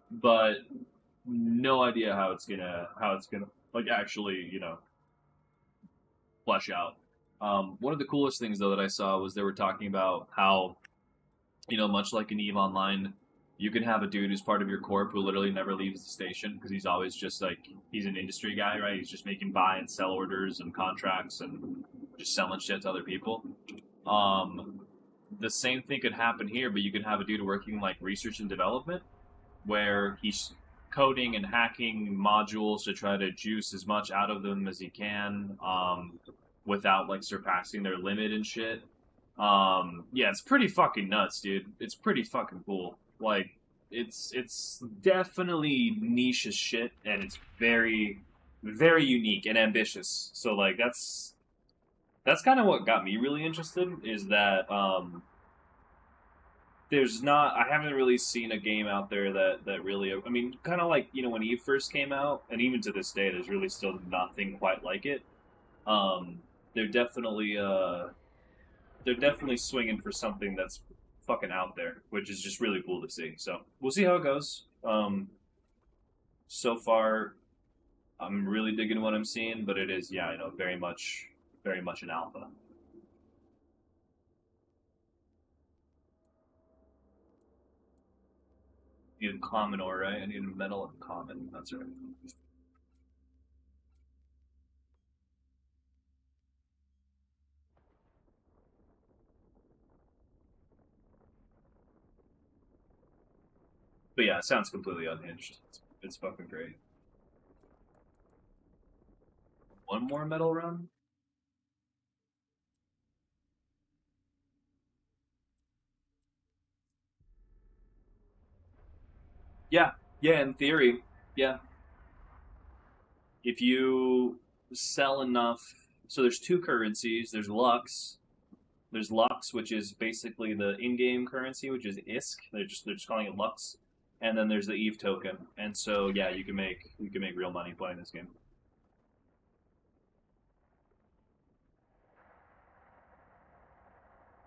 but no idea how it's gonna like actually flesh out. One of the coolest things though that I saw was they were talking about how much like in Eve Online, you can have a dude who's part of your corp who literally never leaves the station because he's always just like he's an industry guy, right? He's just making buy and sell orders and contracts and just selling shit to other people. Um, the same thing could happen here, but you could have a dude working like research and development where he's coding and hacking modules to try to juice as much out of them as he can, without like surpassing their limit and shit. Yeah, it's pretty fucking nuts, dude. It's pretty fucking cool. Like, it's definitely niche as shit, and it's very, very unique and ambitious. So like, that's kind of what got me really interested. Is that there's not I haven't really seen a game out there that really, I mean, kind of like when Eve first came out, and even to this day, there's really still nothing quite like it. Um, they're definitely they're definitely swinging for something that's fucking out there, which is just really cool to see. So we'll see how it goes. So far, I'm really digging what I'm seeing, but it is, yeah, very much an alpha. Need a common ore, right? I need a metal and common. That's right. But yeah, it sounds completely unhinged. It's fucking great. One more metal run? Yeah, yeah. In theory, yeah. If you sell enough, so there's two currencies. There's Lux. There's Lux, which is basically the in-game currency, which is ISK. They're just calling it Lux. And then there's the Eve token. And so yeah, you can make real money playing this game.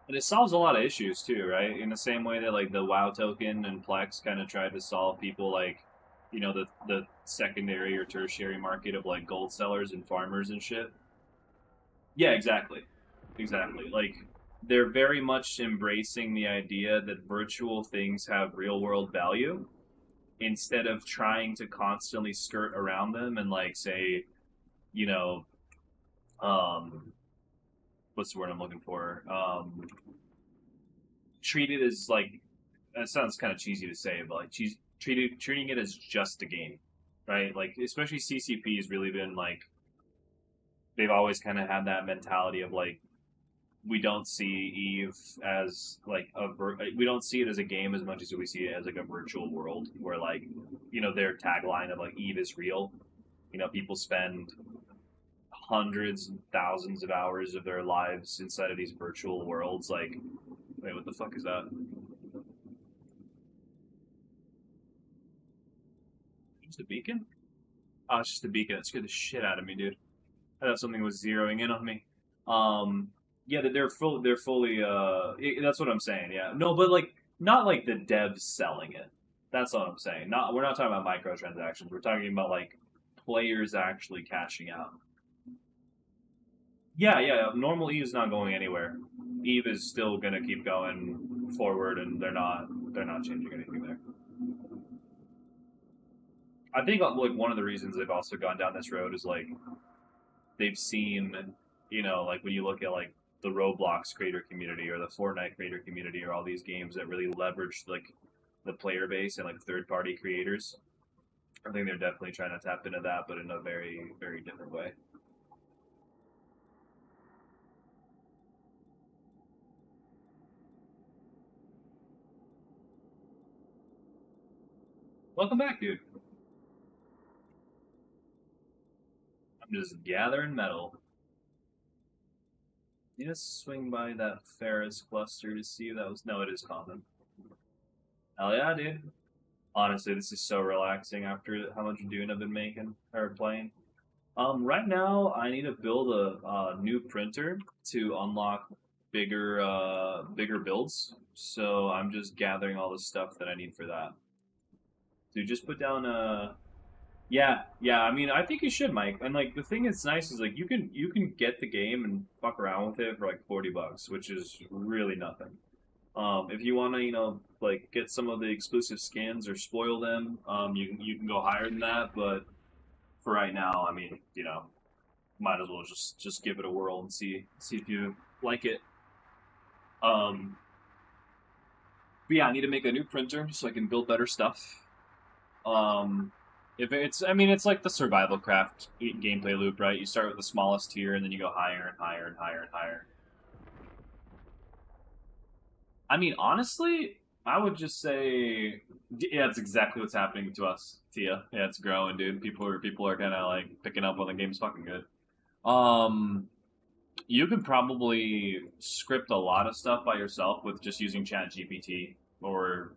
And it solves a lot of issues too, right? In the same way that like the WoW token and Plex kind of tried to solve people like, the secondary or tertiary market of like gold sellers and farmers and shit. Yeah, exactly. Exactly. Like they're very much embracing the idea that virtual things have real world value instead of trying to constantly skirt around them and like say, you know, um what's the word I'm looking for? Treat it as like that sounds kind of cheesy to say, but like treating it as just a game, right? Like especially CCP has really been like they've always kind of had that mentality of like we don't see Eve as like we don't see it as a game as much as we see it as like a virtual world where like their tagline of like Eve is real. People spend hundreds and thousands of hours of their lives inside of these virtual worlds. Like, wait, what the fuck is that? Just a beacon? Oh, it's just a beacon. It scared the shit out of me, dude. I thought something was zeroing in on me. Yeah, they're full. They're fully. That's what I'm saying. Yeah, no, but like not like the devs selling it. That's what I'm saying. Not we're not talking about microtransactions. We're talking about like players actually cashing out. Yeah, yeah. Normal Eve is not going anywhere. Eve is still gonna keep going forward, and they're not changing anything there. I think like one of the reasons they've also gone down this road is like they've seen, like when you look at like the Roblox creator community or the Fortnite creator community or all these games that really leverage like the player base and like third party creators. I think they're definitely trying to tap into that, but in a very, very different way. Welcome back, dude. I'm just gathering metal. You just swing by that Ferris cluster to see if that was. No, it is common. Hell yeah, dude. Honestly, this is so relaxing after how much Dune I've been making or playing. Right now, I need to build a new printer to unlock bigger builds. So I'm just gathering all the stuff that I need for that. Dude, just put down yeah, yeah. I mean, I think you should, Mike. And like the thing that's nice is like you can get the game and fuck around with it for like $40, which is really nothing. If you want to, like get some of the exclusive skins or spoil them, you can go higher than that. But for right now, I mean, might as well just give it a whirl and see if you like it. But yeah, I need to make a new printer so I can build better stuff. If it's, I mean, it's like the survival craft gameplay loop, right? You start with the smallest tier, and then you go higher and higher and higher and higher. I mean, honestly, I would just say, yeah, it's exactly what's happening to us, Tia. Yeah, it's growing, dude. People are kind of like picking up when the game's fucking good. Um, you could probably script a lot of stuff by yourself with just using ChatGPT or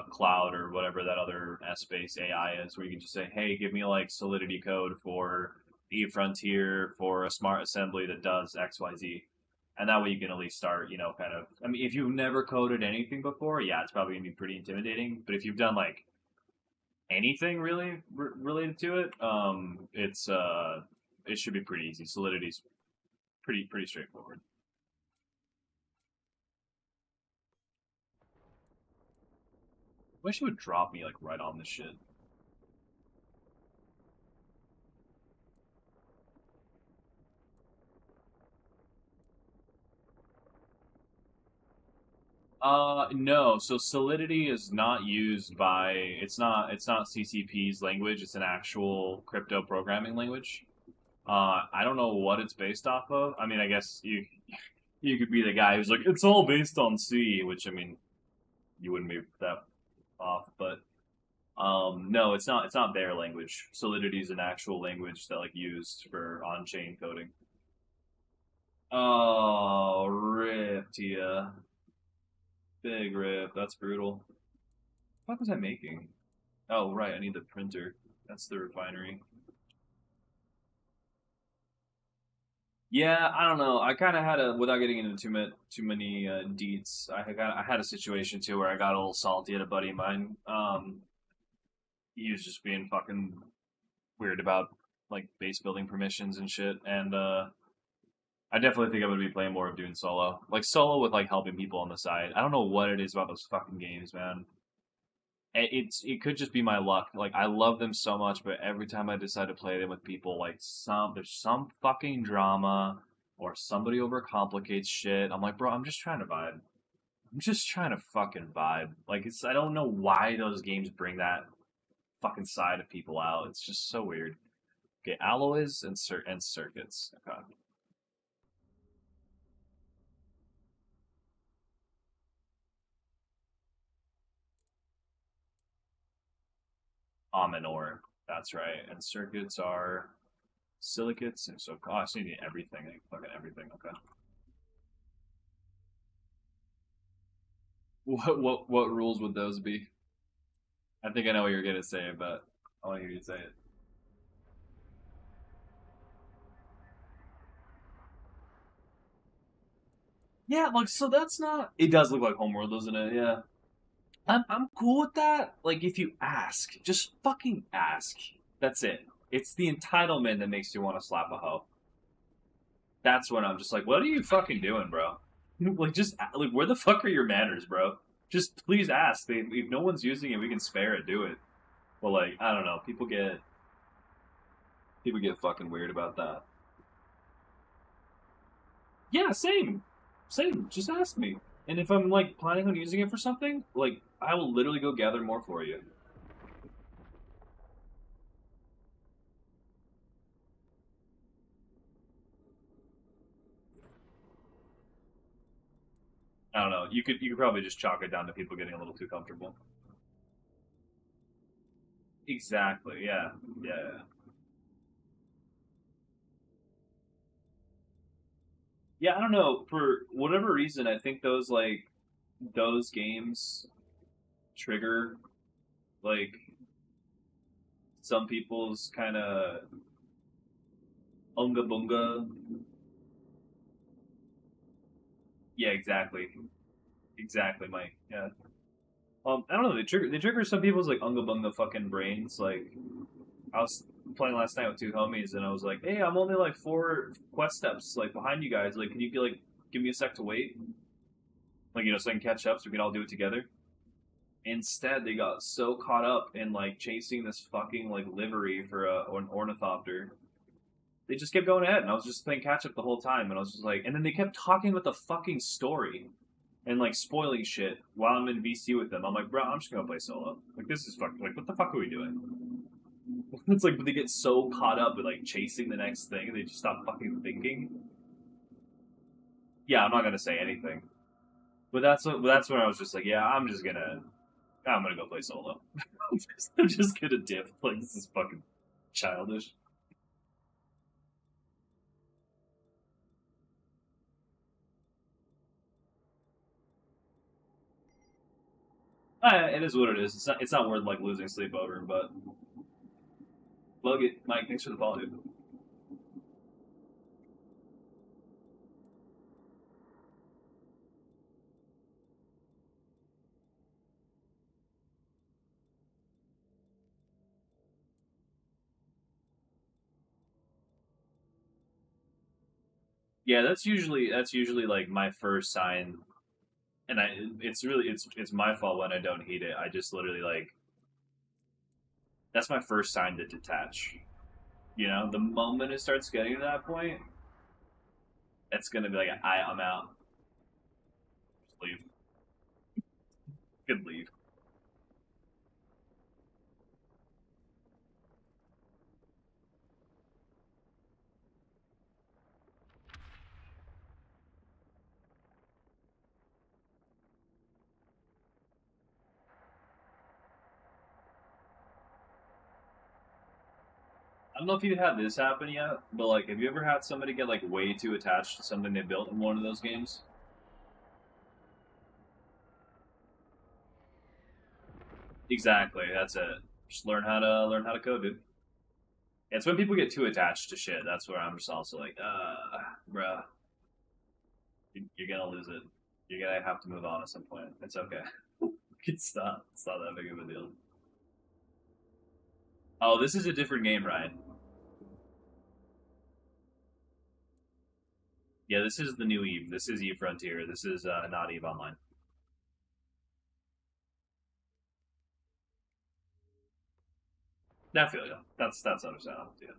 Cloud or whatever that other S-based AI is, where you can just say, "Hey, give me like Solidity code for E Frontier for a smart assembly that does X, Y, Z," and that way you can at least start, kind of. I mean, if you've never coded anything before, yeah, it's probably gonna be pretty intimidating. But if you've done like anything really related to it, it should be pretty easy. Solidity's pretty straightforward. Wish it would drop me like right on this shit. No. So Solidity is not used by. It's not CCP's language. It's an actual crypto programming language. I don't know what it's based off of. I mean, I guess you could be the guy who's like, it's all based on C, which I mean, you wouldn't be that off, but No, it's not. It's not their language. Solidity is an actual language that like used for on-chain coding. Oh, rip, Tia. Big rip. That's brutal. What was I making? Oh, right. I need the printer. That's the refinery. Yeah, I don't know. I kind of had a, without getting into too many deets. I had a situation too where I got a little salty at a buddy of mine. He was just being fucking weird about like base building permissions and shit, and I definitely think I'm gonna be playing more of doing solo, like solo with like helping people on the side. I don't know what it is about those fucking games, man. It could just be my luck. Like I love them so much, but every time I decide to play them with people, like there's some fucking drama or somebody overcomplicates shit. I'm like, bro, I'm just trying to vibe. I'm just trying to fucking vibe. Like it's I don't know why those games bring that fucking side of people out. It's just so weird. Okay, alloys and circuits. Okay. Aminor. That's right. And circuits are silicates. And so, oh, I see everything. Like, fucking everything. Okay. What rules would those be? I think I know what you're gonna say, but I want to hear you say it. Yeah, like so that's not. It does look like Homeworld, doesn't it? Yeah. I'm cool with that. Like if you ask, just fucking ask. That's it. It's the entitlement that makes you want to slap a hoe. That's when I'm just like, what are you fucking doing, bro? Like just like where the fuck are your manners, bro? Just please ask. If no one's using it, we can spare it. Do it. But like I don't know, people get fucking weird about that. Yeah, same, same. Just ask me. And if I'm like planning on using it for something, like I will literally go gather more for you. I don't know. You could probably just chalk it down to people getting a little too comfortable. Exactly. Yeah. Yeah. Yeah. I don't know. For whatever reason, I think those games trigger like some people's kind of unga bunga. Yeah. Exactly. Exactly, Mike. Yeah. I don't know. They trigger some people's like unga bunga fucking brains. Like I was playing last night with two homies, and I was like, "Hey, I'm only like 4 quest steps like behind you guys. Like, can you like give me a sec to wait? Like, so I can catch up, so we can all do it together." Instead, they got so caught up in like chasing this fucking like livery for an ornithopter. They just kept going ahead, and I was just playing catch up the whole time, and I was just like, and then they kept talking about the fucking story and like spoiling shit while I'm in VC with them. I'm like, bro, I'm just gonna play solo. Like, this is fucking like, what the fuck are we doing? It's like they get so caught up with like chasing the next thing, they just stop fucking thinking. Yeah, I'm not gonna say anything, but that's when I was just like, yeah, I'm gonna go play solo. I'm just gonna dip. Like this is fucking childish. It is what it is. It's not worth like losing sleep over. But bug it, Mike. Thanks for the follow, dude. Yeah, that's usually like my first sign, and it's my fault when I don't heed it. I just literally like that's my first sign to detach. The moment it starts getting to that point, it's gonna be like I'm out. Just leave. Good leave. I don't know if you've had this happen yet, but like, have you ever had somebody get like way too attached to something they built in one of those games? Exactly, that's it. Just learn how to code, dude. It's when people get too attached to shit. That's where I'm just also like, bruh, you're gonna lose it. You're gonna have to move on at some point. It's okay. It's not. It's not that big of a deal. Oh, this is a different game, Ryan. Yeah, this is the new Eve. This is Eve Frontier. This is not Eve Online. I feel you. That's understandable. Yeah.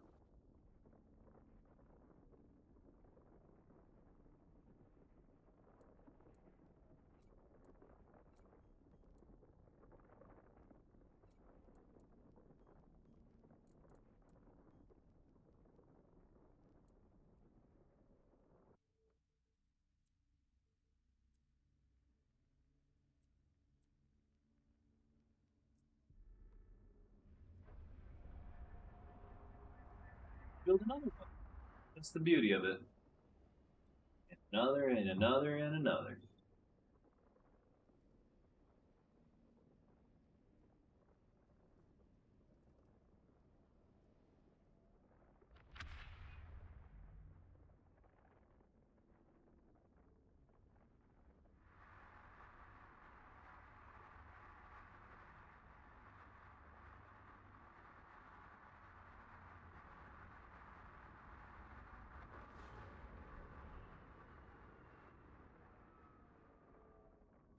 Build another one. That's the beauty of it. Another and another and another.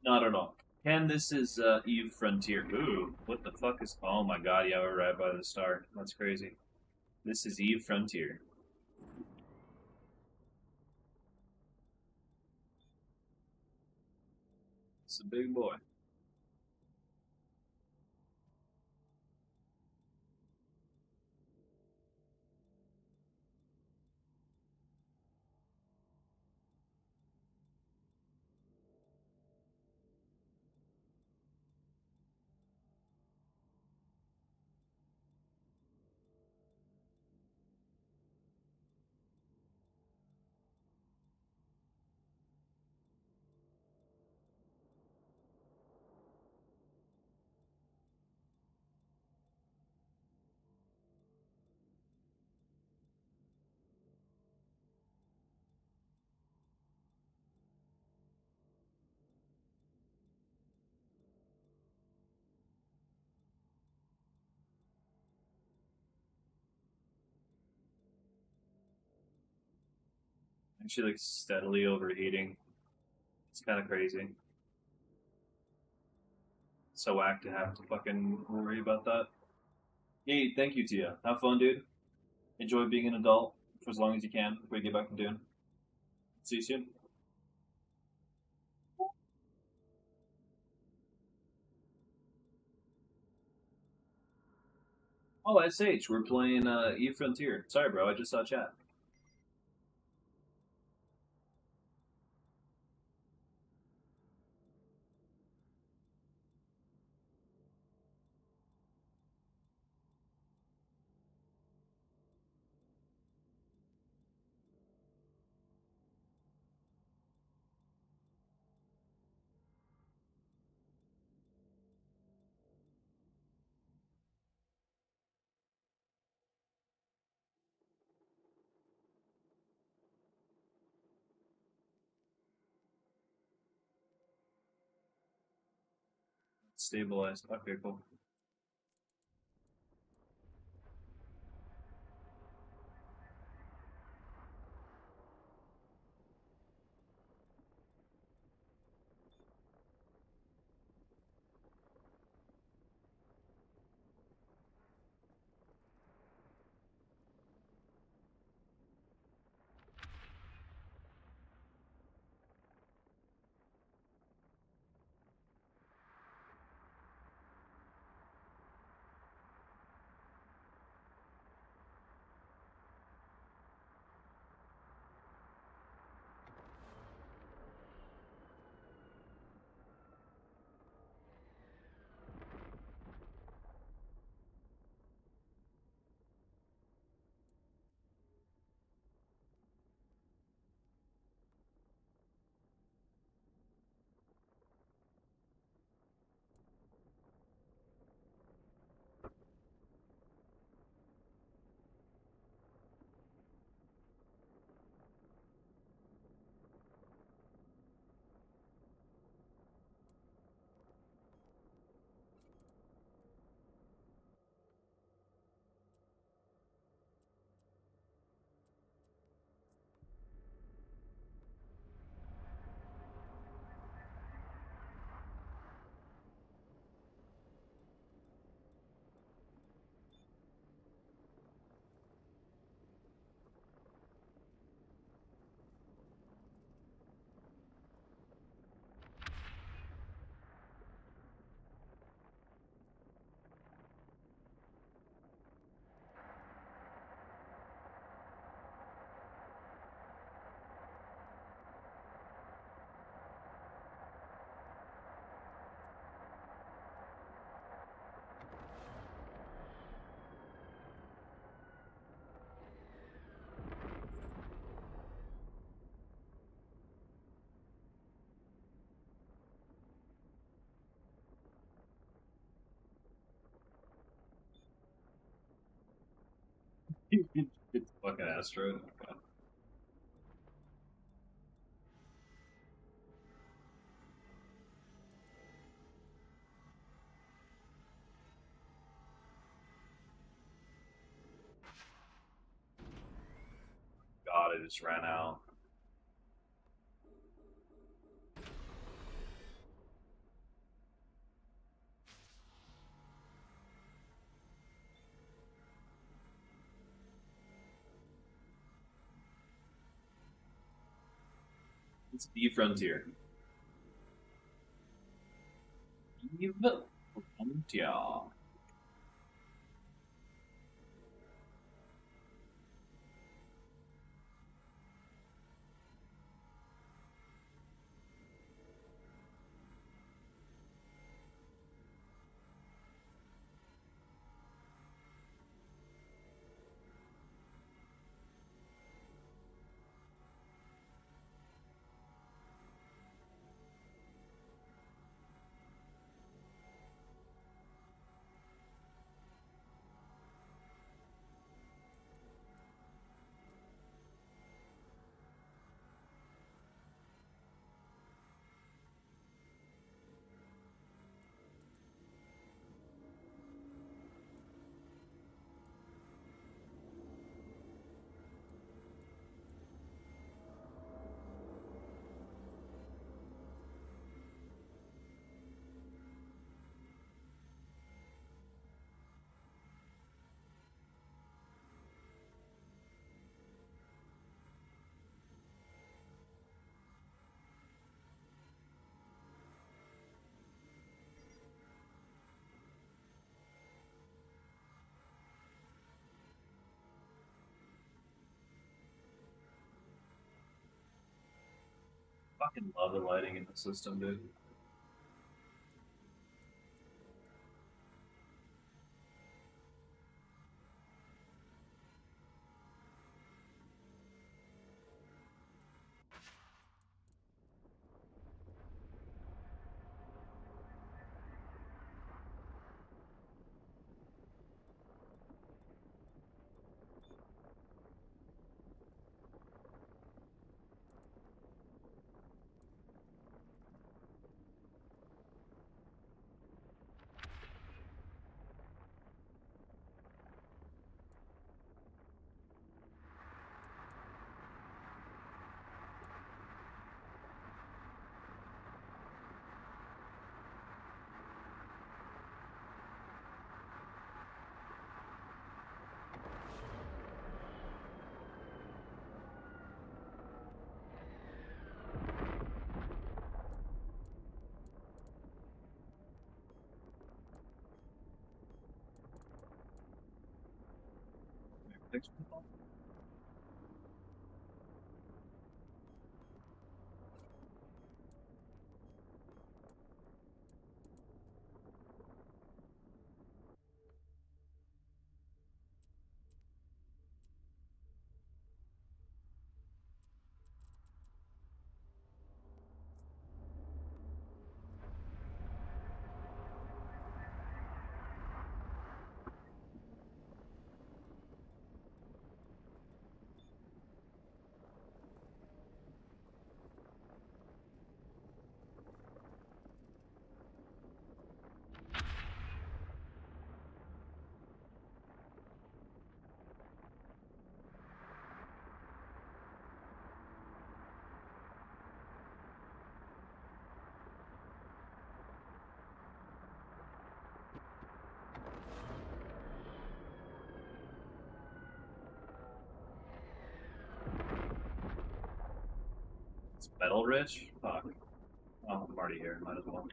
Not at all. Ken, this is Eve Frontier. Ooh, what the fuck is? Oh my god, yeah, we're right by the star. That's crazy. This is Eve Frontier. It's a big boy. Actually, like steadily overheating. It's kind of crazy. So whack to have to fucking worry about that. Hey, thank you, Tia. Have fun, dude. Enjoy being an adult for as long as you can before you get back to doing. See you soon. Oh, SH, we're playing Eve Frontier. Sorry, bro, I just saw chat. Stabilized. Okay, cool. It's fucking Astro. Okay. God, it just ran out. It's the frontier. Eve Frontier. Fucking love the lighting in the system, dude. Thanks. It's metal rich? Fuck. Oh, I'm already here. Might as well.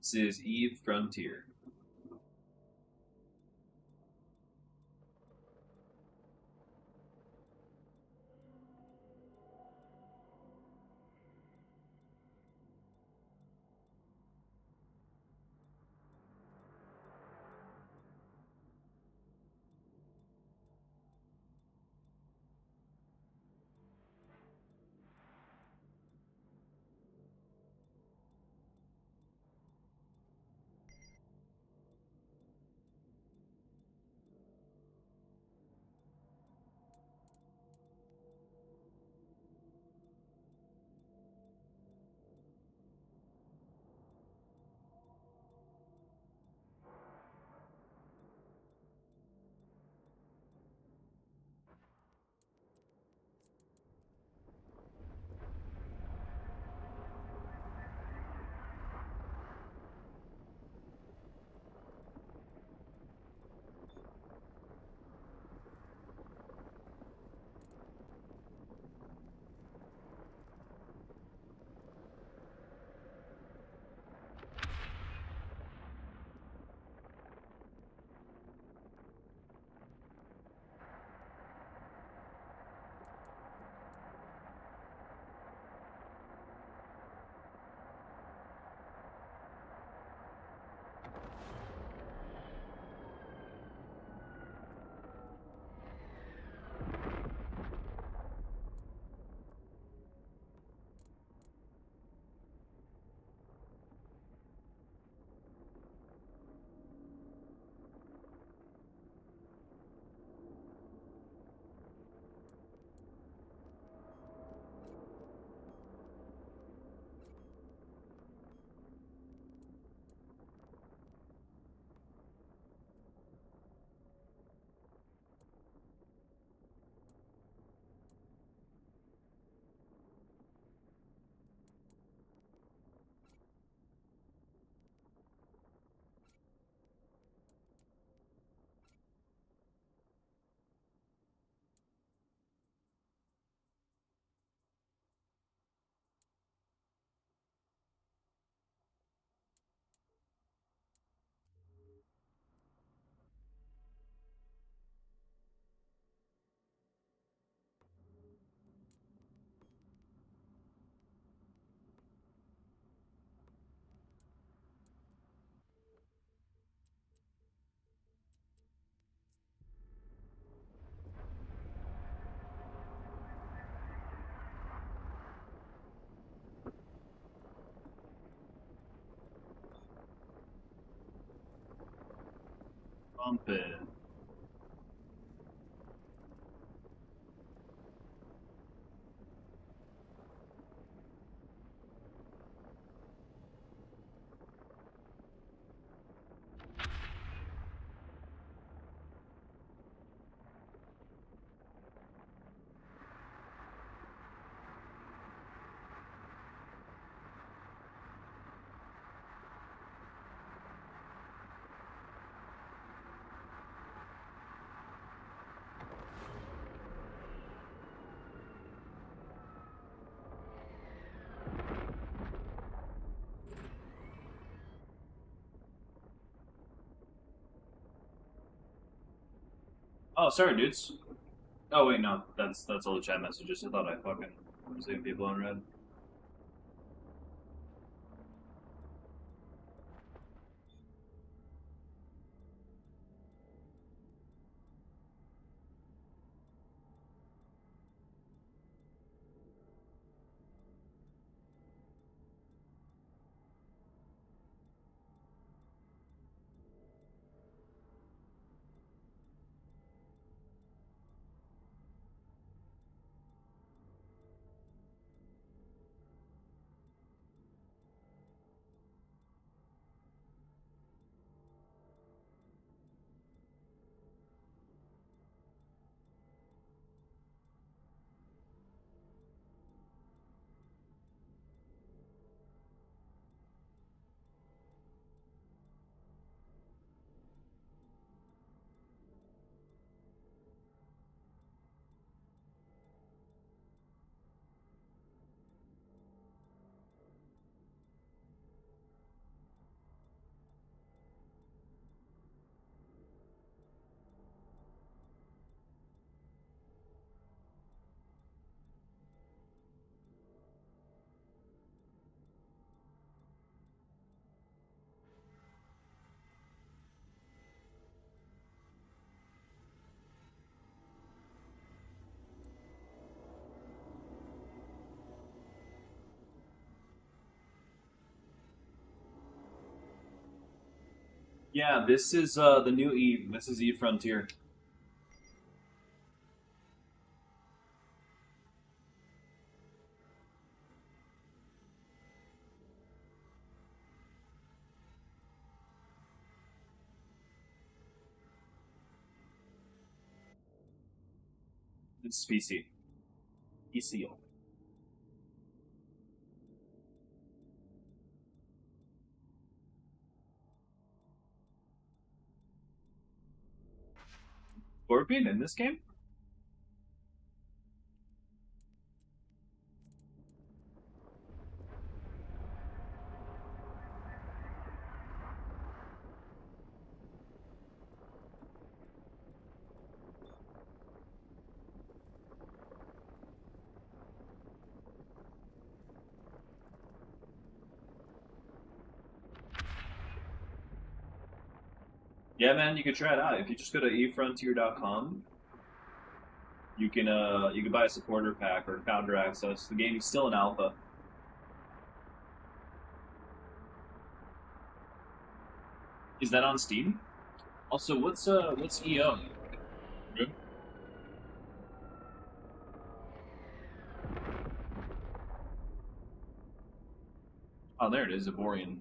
This is Eve Frontier. Bump it. Oh, sorry, dudes. Oh wait, no, that's all the chat messages. I thought I fucking was leaving people on red. Yeah, this is the new Eve. This is Eve Frontier. It's PC. PC. Scorpion in this game? Yeah, man, you can try it out. If you just go to efrontier.com, you can buy a supporter pack or founder access. The game is still in alpha. Is that on Steam? Also, what's EO? Good. Oh, there it is, Ivorian.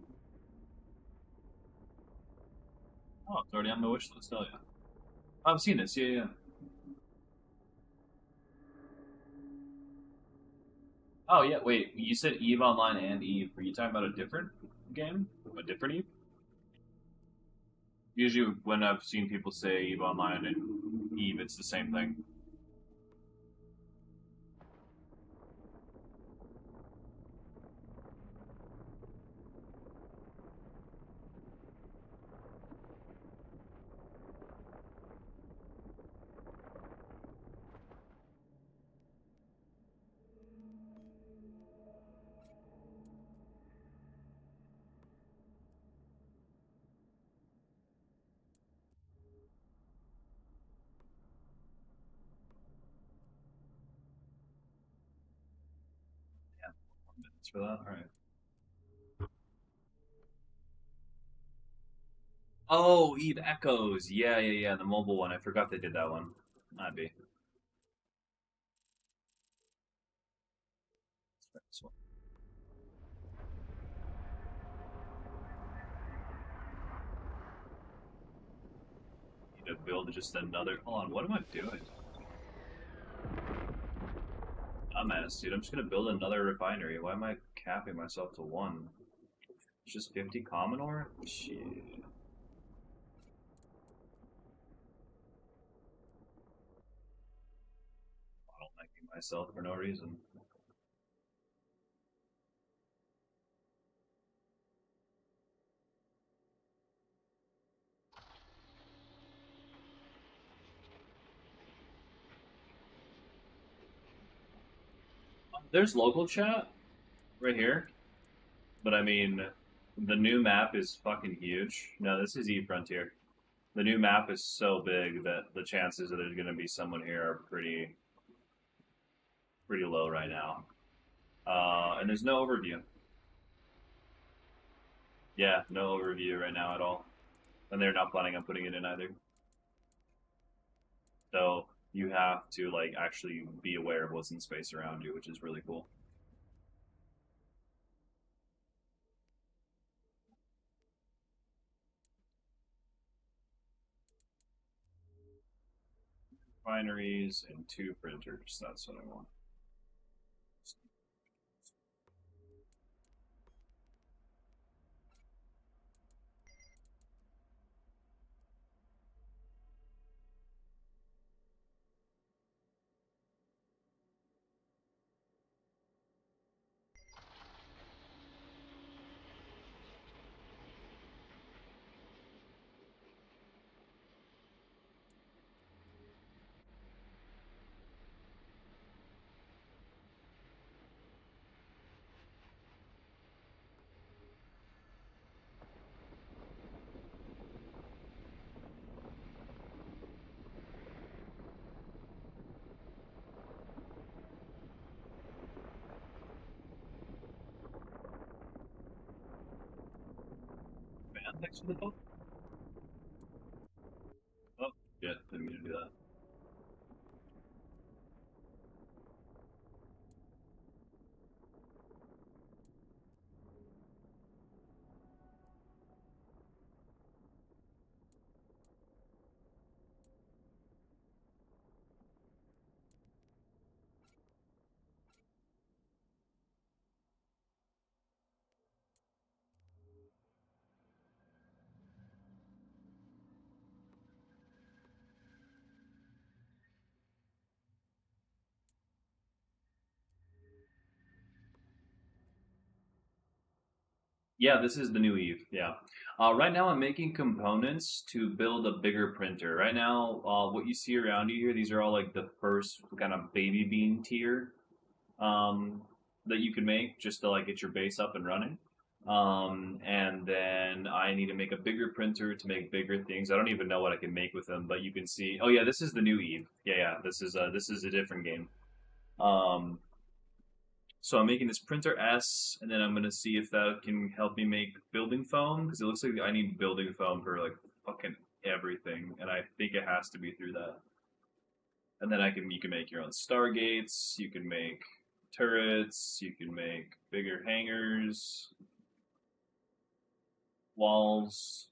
Oh, it's already on my wish list. Oh yeah, I've seen this. Yeah, yeah. Oh yeah. Wait, you said Eve Online and Eve. Are you talking about a different game? A different Eve? Usually, when I've seen people say Eve Online and Eve, it's the same thing. Yeah, 4 minutes for that. All right. Oh, Eve Echoes. Yeah, yeah, yeah. The mobile one. I forgot they did that one. Might be. This one. Need to build just another. Hold on. What am I doing? Dumbass, dude. I'm just gonna build another refinery. Why am I capping myself to one? It's just 50 common ore? Shit. Bottlenecking myself for no reason. There's local chat right here, but I mean, the new map is fucking huge. No, this is E Frontier. The new map is so big that the chances that there's gonna be someone here are pretty low right now. And there's no overview. Yeah, no overview right now at all, and they're not planning on putting it in either. So you have to like actually be aware of what's in space around you, which is really cool. Binaries and 2 printers. That's what I want. Man, thanks for the book. Yeah, this is the new Eve. Yeah. Right now, I'm making components to build a bigger printer. Right now, what you see around you here, these are all like the first kind of baby bean tier um, that you can make just to like get your base up and running. And then I need to make a bigger printer to make bigger things. I don't even know what I can make with them, but you can see. Oh yeah, this is the new Eve. Yeah, yeah. This is a different game. Um, so I'm making this printer S, and then I'm gonna see if that can help me make building foam because it looks like I need building foam for like fucking everything, and I think it has to be through that. And then you can make your own stargates, you can make turrets, you can make bigger hangars, walls,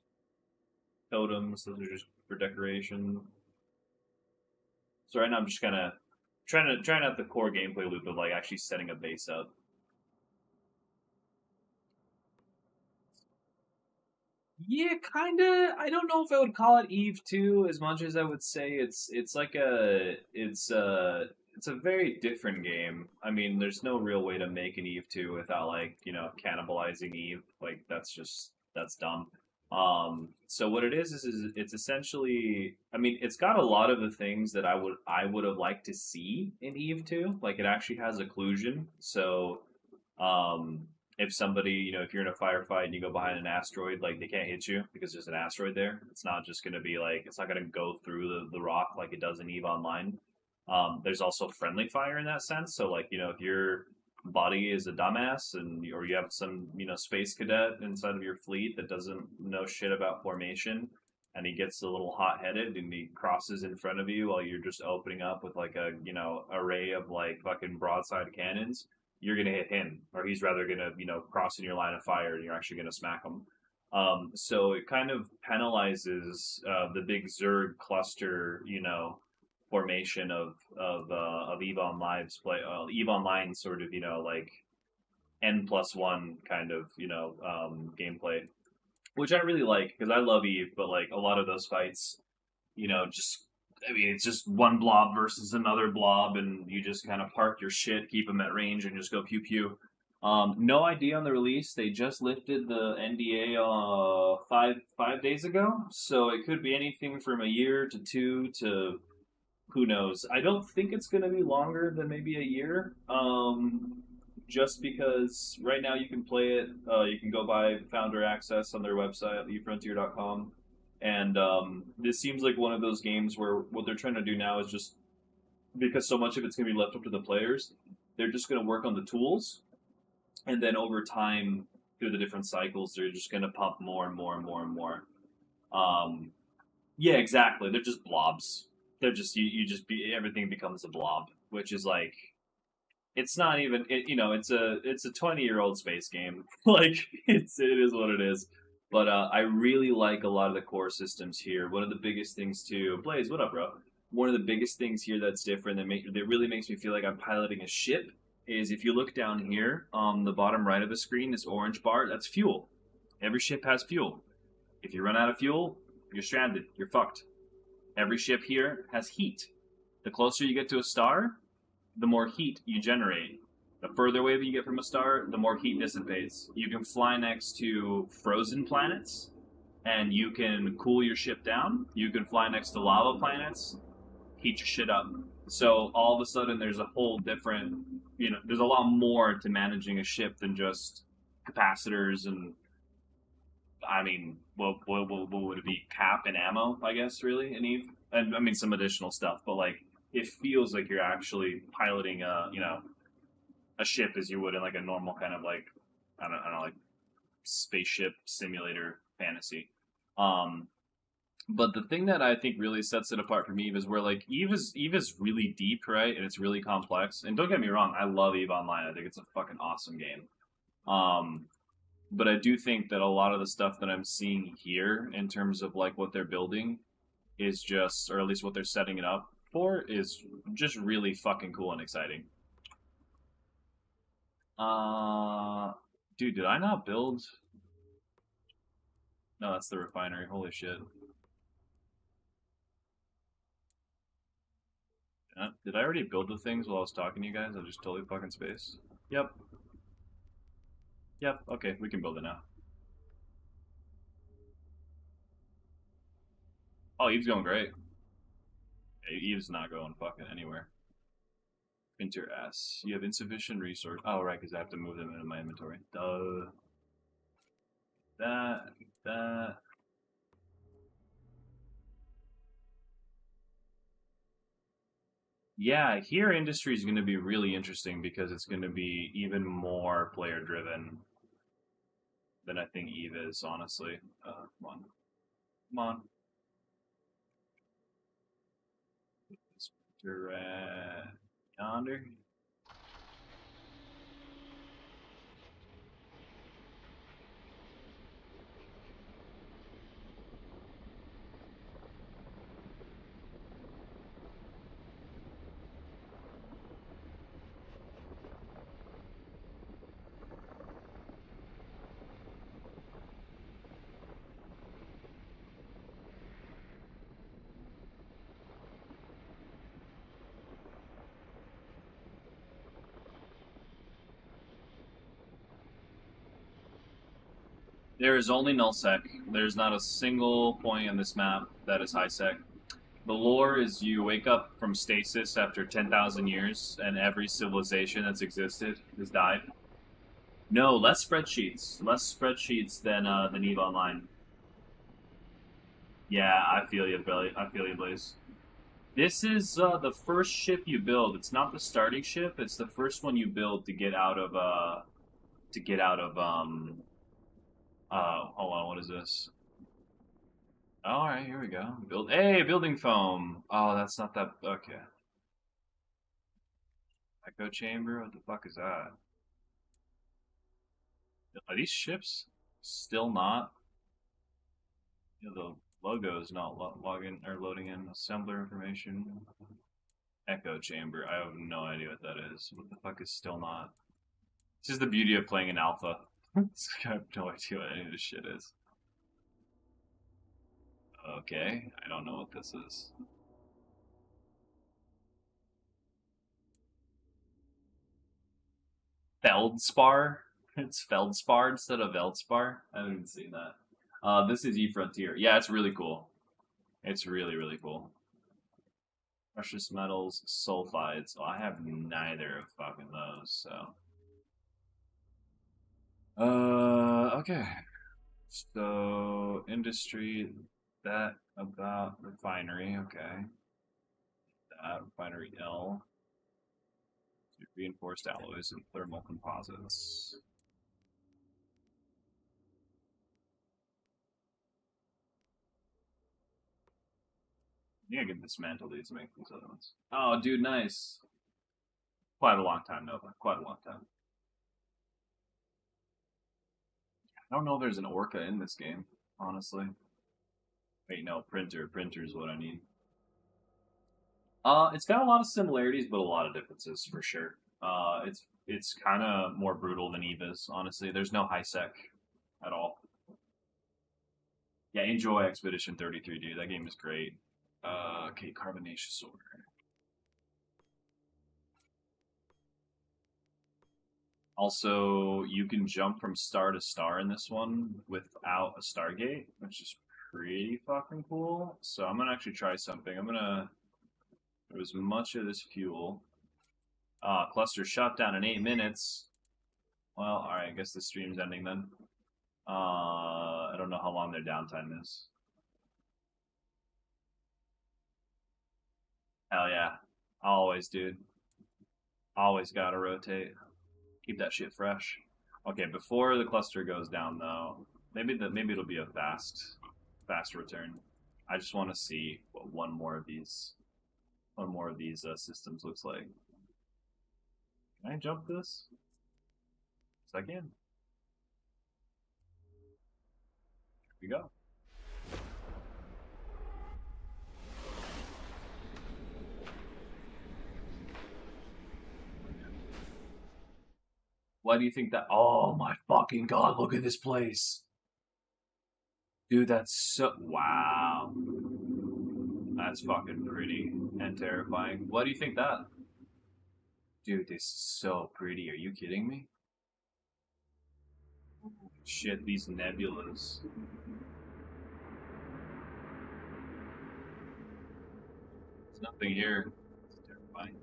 totems. Those are just for decoration. So right now I'm just kind of trying out the core gameplay loop of like actually setting a base up. Yeah, kinda. I don't know if I would call it Eve 2 as much as I would say it's like it's a very different game. I mean, there's no real way to make an Eve 2 without like, cannibalizing Eve. Like that's dumb. So what it is it's essentially, I mean, it's got a lot of the things that I would have liked to see in Eve 2. Like it actually has occlusion. So um if somebody, if you're in a firefight and you go behind an asteroid, like they can't hit you because there's an asteroid there. It's not just going to be like, it's not going to go through the rock like it does in Eve Online. There's also friendly fire in that sense. So, like, if your body is a dumbass or you have some, space cadet inside of your fleet that doesn't know shit about formation and he gets a little hot headed and he crosses in front of you while you're just opening up with like a, array of like fucking broadside cannons, you're going to hit him, or he's rather going to, cross in your line of fire and you're actually going to smack him. So it kind of penalizes the big Zerg cluster, formation of Eve Online's play, Eve Online sort of, like N+1 kind of, gameplay, which I really like because I love Eve, but like a lot of those fights, just I mean, it's just one blob versus another blob, and you just kind of park your shit, keep them at range, and just go pew pew. No idea on the release. They just lifted the NDA five days ago, so it could be anything from a year to two to who knows. I don't think it's going to be longer than maybe a year. Just because right now you can play it, you can go buy Founder Access on their website, efrontier.com. And this seems like one of those games where what they're trying to do now is just because so much of it's going to be left up to the players, they're just going to work on the tools, and then over time through the different cycles, they're just going to pump more and more and more and more. Yeah, exactly. They're just blobs. They're just you just be everything becomes a blob, which is like it's not even it's a 20-year-old space game. Like it is what it is. But I really like a lot of the core systems here. One of the biggest things too, Blaze, what up, bro? One of the biggest things here that's different that really makes me feel like I'm piloting a ship is if you look down here on the bottom right of the screen, this orange bar, that's fuel. Every ship has fuel. If you run out of fuel, you're stranded. You're fucked. Every ship here has heat. The closer you get to a star, the more heat you generate. The further away that you get from a star, the more heat dissipates. You can fly next to frozen planets, and you can cool your ship down. You can fly next to lava planets, heat your shit up. So all of a sudden, there's a whole different, there's a lot more to managing a ship than just capacitors and, I mean, what would it be? Cap and ammo, I guess, really, in Eve? And I mean, some additional stuff, but like, it feels like you're actually piloting a ship as you would in like a normal kind of like I don't know, like spaceship simulator fantasy. Um, but the thing that I think really sets it apart from Eve is where like Eve is really deep, right? And it's really complex. And don't get me wrong, I love Eve Online. I think it's a fucking awesome game. Um, but I do think that a lot of the stuff that I'm seeing here in terms of like what they're building is just, or at least what they're setting it up for, is just really fucking cool and exciting. Uh, Dude, did I not build? No, that's the refinery. Holy shit. Did I already build the things while I was talking to you guys? I just totally fucking spaced. Yep. Yep. Okay, we can build it now. Oh, Eve's going great. Eve's not going fucking anywhere. Printer S. You have insufficient resource. Oh, right, because I have to move them into my inventory. Duh. That. Yeah, here industry is going to be really interesting because it's going to be even more player driven than I think Eve is, honestly. Come on. Come on. This printer yonder. There is only nullsec. There's not a single point on this map that is high sec. The lore is you wake up from stasis after 10,000 years, and every civilization that's existed has died. No, less spreadsheets. Less spreadsheets than EVE Online. Yeah, I feel you, Billy. I feel you, Blaze. This is the first ship you build. It's not the starting ship. It's the first one you build to get out of hold on, what is this? All right, here we go. Building foam. Oh, that's not that. Okay. Echo chamber. What the fuck is that? Are these ships still not? You know, the logo is not logging or loading in assembler information. Echo chamber. I have no idea what that is. What the fuck is still not? This is the beauty of playing in alpha. I have no idea what any of this shit is. Okay, I don't know what this is. Feldspar? It's Feldspar instead of Veldspar? I haven't even seen that. This is E-Frontier. Yeah, it's really cool. It's really, really cool. Precious metals, sulfides. Oh, I have neither of fucking those, so. Okay. So, industry, that about refinery, okay. That, refinery L. Reinforced alloys and thermal composites. I think I can dismantle these and make these other ones. Oh, dude, nice. Quite a long time, Nova. Quite a long time. I don't know if there's an orca in this game, honestly. Wait, no, printer. Printer is what I need. It's got a lot of similarities, but a lot of differences for sure. It's kind of more brutal than Eva's, honestly. There's no high sec at all. Yeah, enjoy Expedition 33, dude. That game is great. Okay, carbonaceous order. Also, you can jump from star to star in this one without a Stargate, which is pretty fucking cool. So I'm gonna actually try something. I'm gonna use much of this fuel. Cluster shut down in 8 minutes. Well, alright, I guess the stream's ending then. I don't know how long their downtime is. Hell yeah. Always, dude. Always gotta rotate. Keep that shit fresh. Okay, before the cluster goes down though, maybe it'll be a fast return. I just want to see what one more of these systems looks like. Can I jump this? Yes, I can. Here we go. Why do you think that? Oh my fucking god, look at this place. Dude, that's so. Wow. That's fucking pretty and terrifying. Why do you think that? Dude, this is so pretty. Are you kidding me? Shit, these nebulas. There's nothing here. It's terrifying.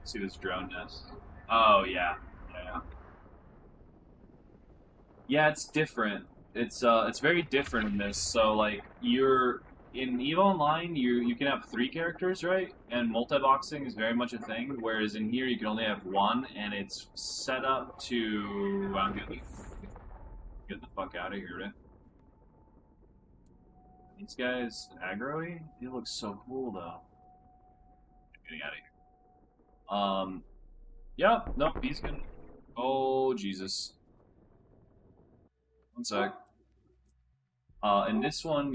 See this drone nest. Oh yeah. Yeah. Yeah, it's different. It's very different in this. So like you're in EVE Online, you can have three characters, right? And multi-boxing is very much a thing. Whereas in here you can only have one, and it's set up to get the fuck out of here, right? These guys aggro-y? They look so cool though. Getting out of here. Yeah, nope, he's good. Oh Jesus. One sec. And this one,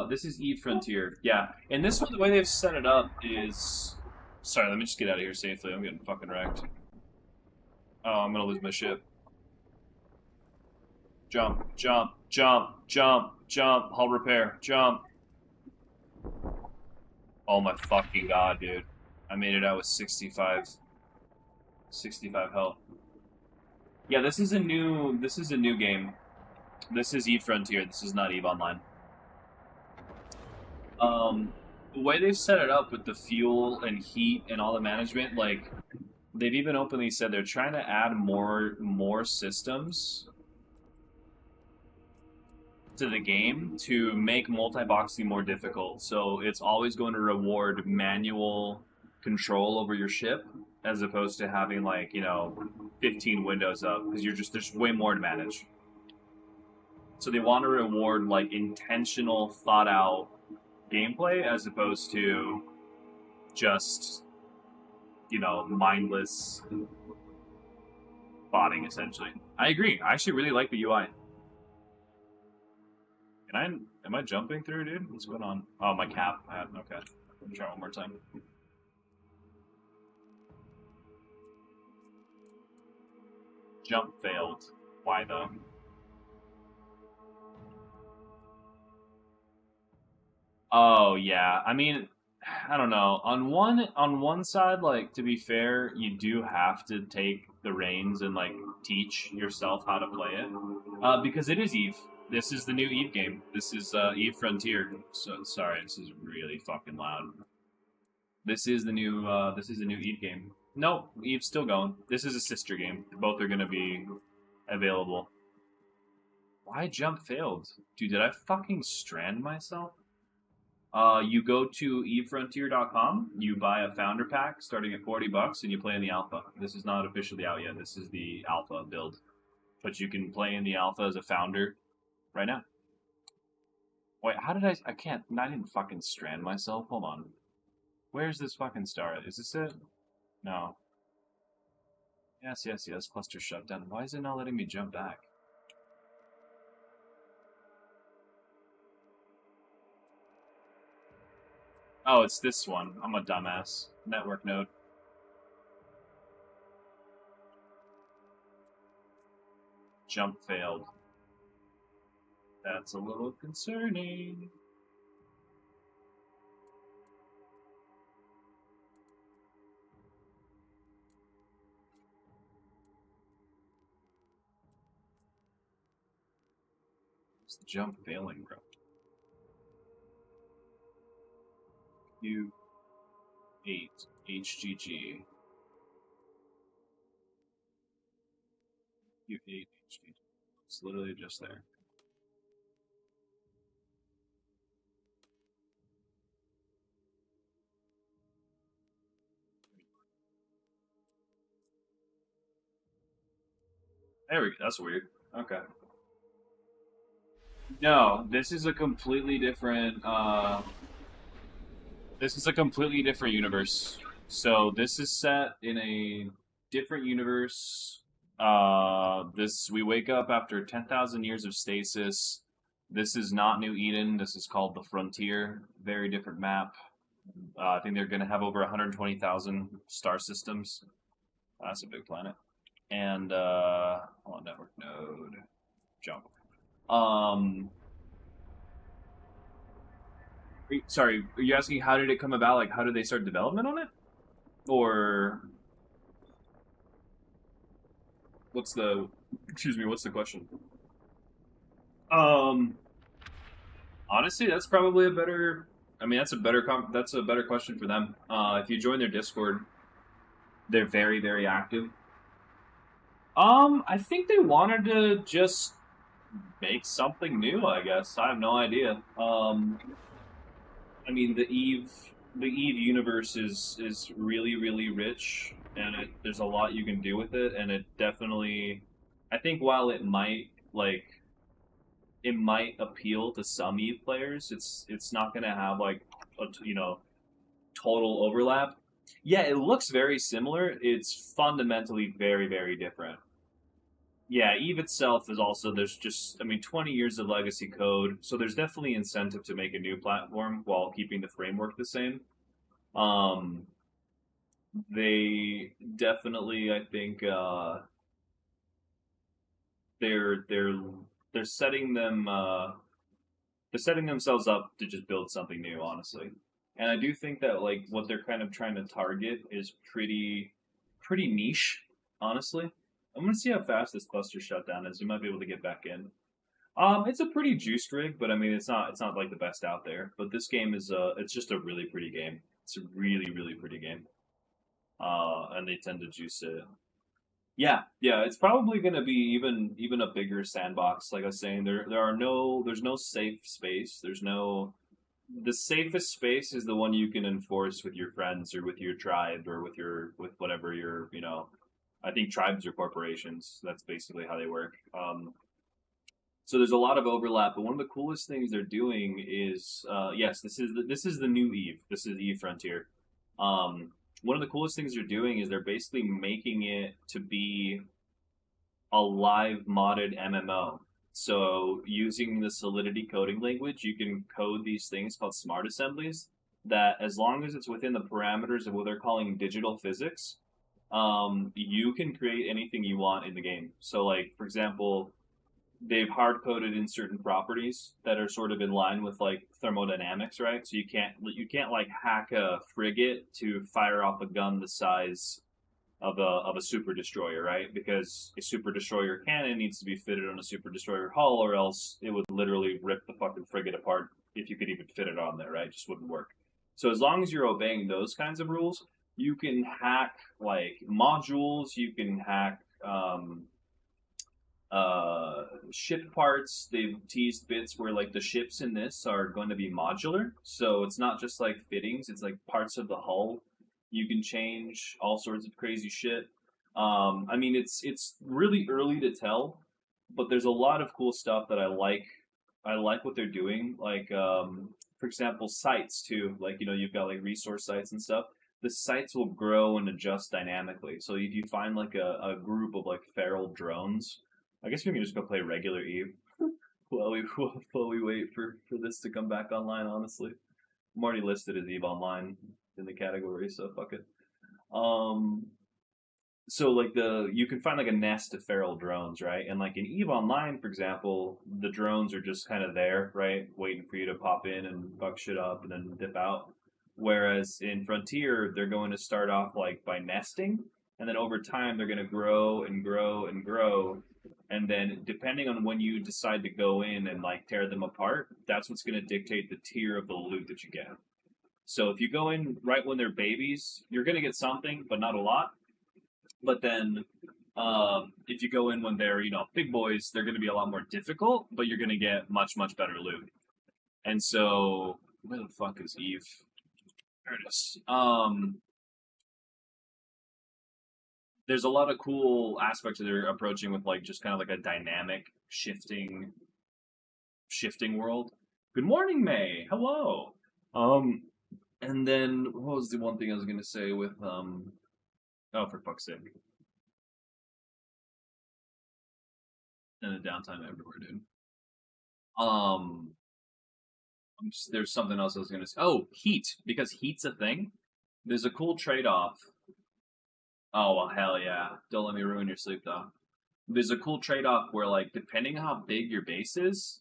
this is Eve Frontier. Yeah. And this one, the way they've set it up is... Sorry, let me just get out of here safely. I'm getting fucking wrecked. Oh, I'm gonna lose my ship. Jump, jump, jump, jump, jump. Hull repair, jump. Oh my fucking god, dude. I made it out with 65 health. Yeah, this is a new game. This is Eve Frontier. This is not Eve Online. The way they've set it up with the fuel and heat and all the management, like they've even openly said they're trying to add more systems to the game to make multi-boxing more difficult. So it's always going to reward manual control over your ship as opposed to having like, 15 windows up because there's way more to manage. So they want to reward like intentional, thought out gameplay as opposed to just, mindless botting essentially. I agree. I actually really like the UI. Am I jumping through, dude? What's going on? Oh, my cap. Okay. Let me try one more time. Jump failed. Why though? Oh yeah. I mean, I don't know. On one side, like to be fair, you do have to take the reins and like teach yourself how to play it, because it is Eve. This is the new Eve game. This is Eve Frontier. So sorry, this is really fucking loud. This is the new Eve game. No, Eve's still going. This is a sister game. Both are gonna be available. Why jump failed? Dude, did I fucking strand myself? You go to evefrontier.com, you buy a founder pack starting at $40, and you play in the alpha. This is not officially out yet. This is the alpha build. But you can play in the alpha as a founder right now. Wait, how did I can't, I didn't fucking strand myself. Hold on. Where's this fucking star? Is this it? No. Yes, yes, yes. Cluster shutdown. Why is it not letting me jump back? Oh, it's this one. I'm a dumbass. Network node. Jump failed. That's a little concerning. It's the jump failing, bro. U8 HGG. U8 HGG. It's literally just there. There we go. That's weird. Okay. No, this is a completely different. This is a completely different universe. So this is set in a different universe. This we wake up after 10,000 years of stasis. This is not New Eden. This is called the Frontier. Very different map. I think they're going to have over 120,000 star systems. That's a big planet. And hold on, network node, jump. Sorry, are you asking how did it come about? Like, how did they start development on it, or what's the? Excuse me, what's the question? Um, Honestly, that's probably a better. I mean, that's a better question for them. If you join their Discord, they're very, very active. I think they wanted to just make something new. I guess I have no idea. I mean, the Eve universe is really, really rich, and there's a lot you can do with it, and it definitely. I think while it might appeal to some Eve players, it's not going to have like a total overlap. Yeah, it looks very similar. It's fundamentally very, very different. Yeah, Eve itself is also there's just I mean 20 years of legacy code, so there's definitely incentive to make a new platform while keeping the framework the same. Um, they definitely I think they're they're they're setting them they're setting themselves up to just build something new, honestly. And I do think that like what they're kind of trying to target is pretty niche, honestly. I'm gonna see how fast this cluster shutdown is. You might be able to get back in. It's a pretty juiced rig, but I mean it's not like the best out there. But this game is it's just a really pretty game. It's a really, really pretty game. And they tend to juice it. Yeah, yeah, it's probably going to be even a bigger sandbox. Like I was saying, there's no safe space. There's no the safest space is the one you can enforce with your friends or with your tribe or with whatever your I think tribes are corporations. That's basically how they work. So there's a lot of overlap, but one of the coolest things they're doing is yes, this is the new Eve. This is Eve Frontier. Um, One of the coolest things they're doing is they're basically making it to be a live modded MMO. So using the Solidity coding language, you can code these things called smart assemblies that, as long as it's within the parameters of what they're calling digital physics, you can create anything you want in the game. So, like for example, they've hard coded in certain properties that are sort of in line with like thermodynamics, right? So you can't like hack a frigate to fire off a gun the size of a super destroyer, right? Because a super destroyer cannon needs to be fitted on a super destroyer hull, or else it would literally rip the fucking frigate apart if you could even fit it on there, right? It just wouldn't work. So as long as you're obeying those kinds of rules, you can hack like modules. You can hack ship parts. They've teased bits where like the ships in this are going to be modular, so it's not just like fittings, it's like parts of the hull you can change, all sorts of crazy shit. I mean it's really early to tell, but there's a lot of cool stuff that I like what they're doing, like for example sites too, like you've got like resource sites and stuff. The sites will grow and adjust dynamically, so if you find like a group of like feral drones, I guess we can just go play regular Eve while we wait for this to come back online. Honestly, I'm already listed as Eve Online in the category, so fuck it. Um, so like you can find like a nest of feral drones, right? And like in Eve Online, for example, the drones are just kind of there, right, waiting for you to pop in and fuck shit up and then dip out. Whereas in Frontier, they're going to start off like by nesting, and then over time they're going to grow and grow and grow, and then depending on when you decide to go in and like tear them apart, that's what's going to dictate the tier of the loot that you get. So if you go in right when they're babies, you're going to get something, but not a lot. But then if you go in when they're big boys, they're going to be a lot more difficult, but you're going to get much much better loot. And so where the fuck is Eve? There it is. There's a lot of cool aspects that they're approaching with like just kind of like a dynamic shifting world. Good morning, May. Hello. Um, and then what was the one thing I was gonna say with oh, for fuck's sake, and the downtime everywhere, dude. Um, there's something else I was gonna say. Oh, heat, because heat's a thing. There's a cool trade-off. Oh well, hell yeah! Don't let me ruin your sleep though. There's a cool trade-off where like depending on how big your base is,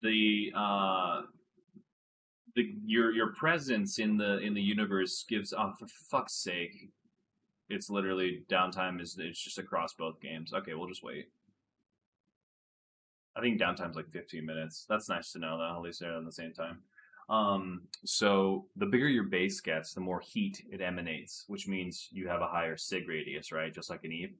the your presence in the universe gives, oh for fuck's sake, it's literally downtime is it's just across both games. Okay, we'll just wait. I think downtime's like 15 minutes. That's nice to know, though. At least they're on the same time. So the bigger your base gets, the more heat it emanates, which means you have a higher sig radius, right? Just like an Eve.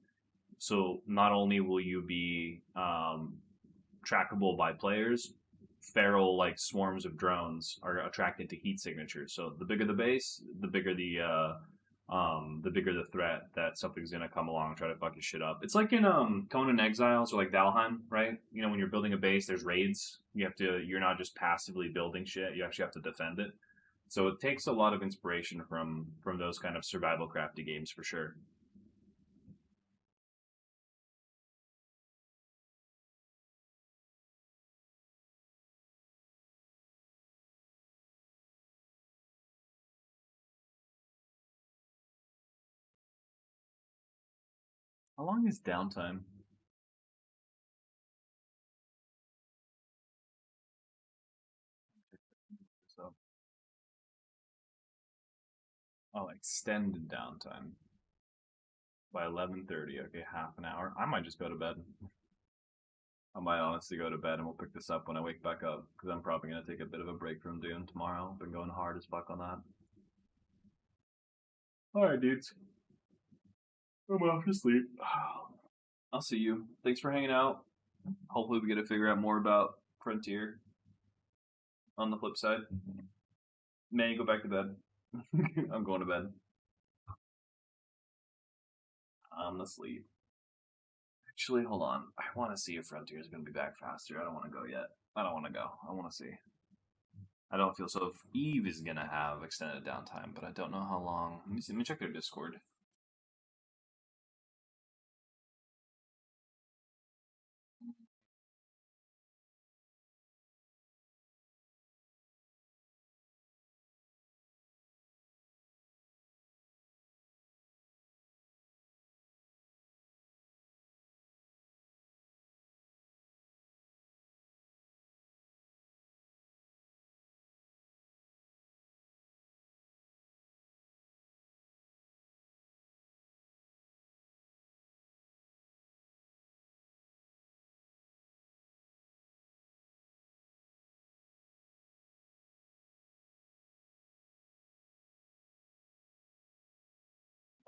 So not only will you be trackable by players, feral like swarms of drones are attracted to heat signatures. So the bigger the base, the bigger the threat that something's gonna come along and try to fuck your shit up. It's like in Conan Exiles or like Valheim, right? You know, when you're building a base, there's raids. You're not just passively building shit. You actually have to defend it. So it takes a lot of inspiration from those kind of survival crafty games for sure. How long is downtime? So, oh, extended downtime by 11:30. Okay, half an hour. I might just go to bed. I might honestly go to bed and we'll pick this up when I wake back up because I'm probably gonna take a bit of a break from Dune tomorrow. I've been going hard as fuck on that. All right, dudes. I'm off to sleep. I'll see you. Thanks for hanging out. Hopefully, we get to figure out more about Frontier on the flip side. May go back to bed. I'm going to bed. I'm asleep. Actually, hold on. I want to see if Frontier is going to be back faster. I don't want to go yet. I don't want to go. I want to see. I don't feel so. If Eve is going to have extended downtime, but I don't know how long. Let me see. Let me check their Discord.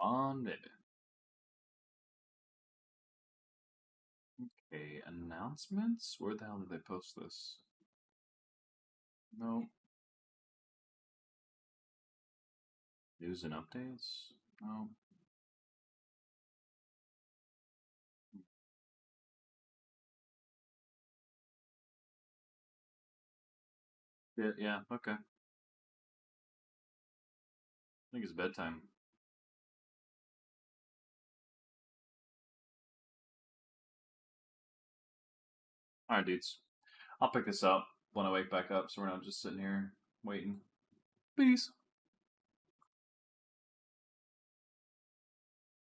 On baby. Okay, announcements? Where the hell did they post this? No. News and updates? No. Yeah, yeah, okay. I think it's bedtime. Alright, dudes. I'll pick this up when I wake back up so we're not just sitting here waiting. Peace.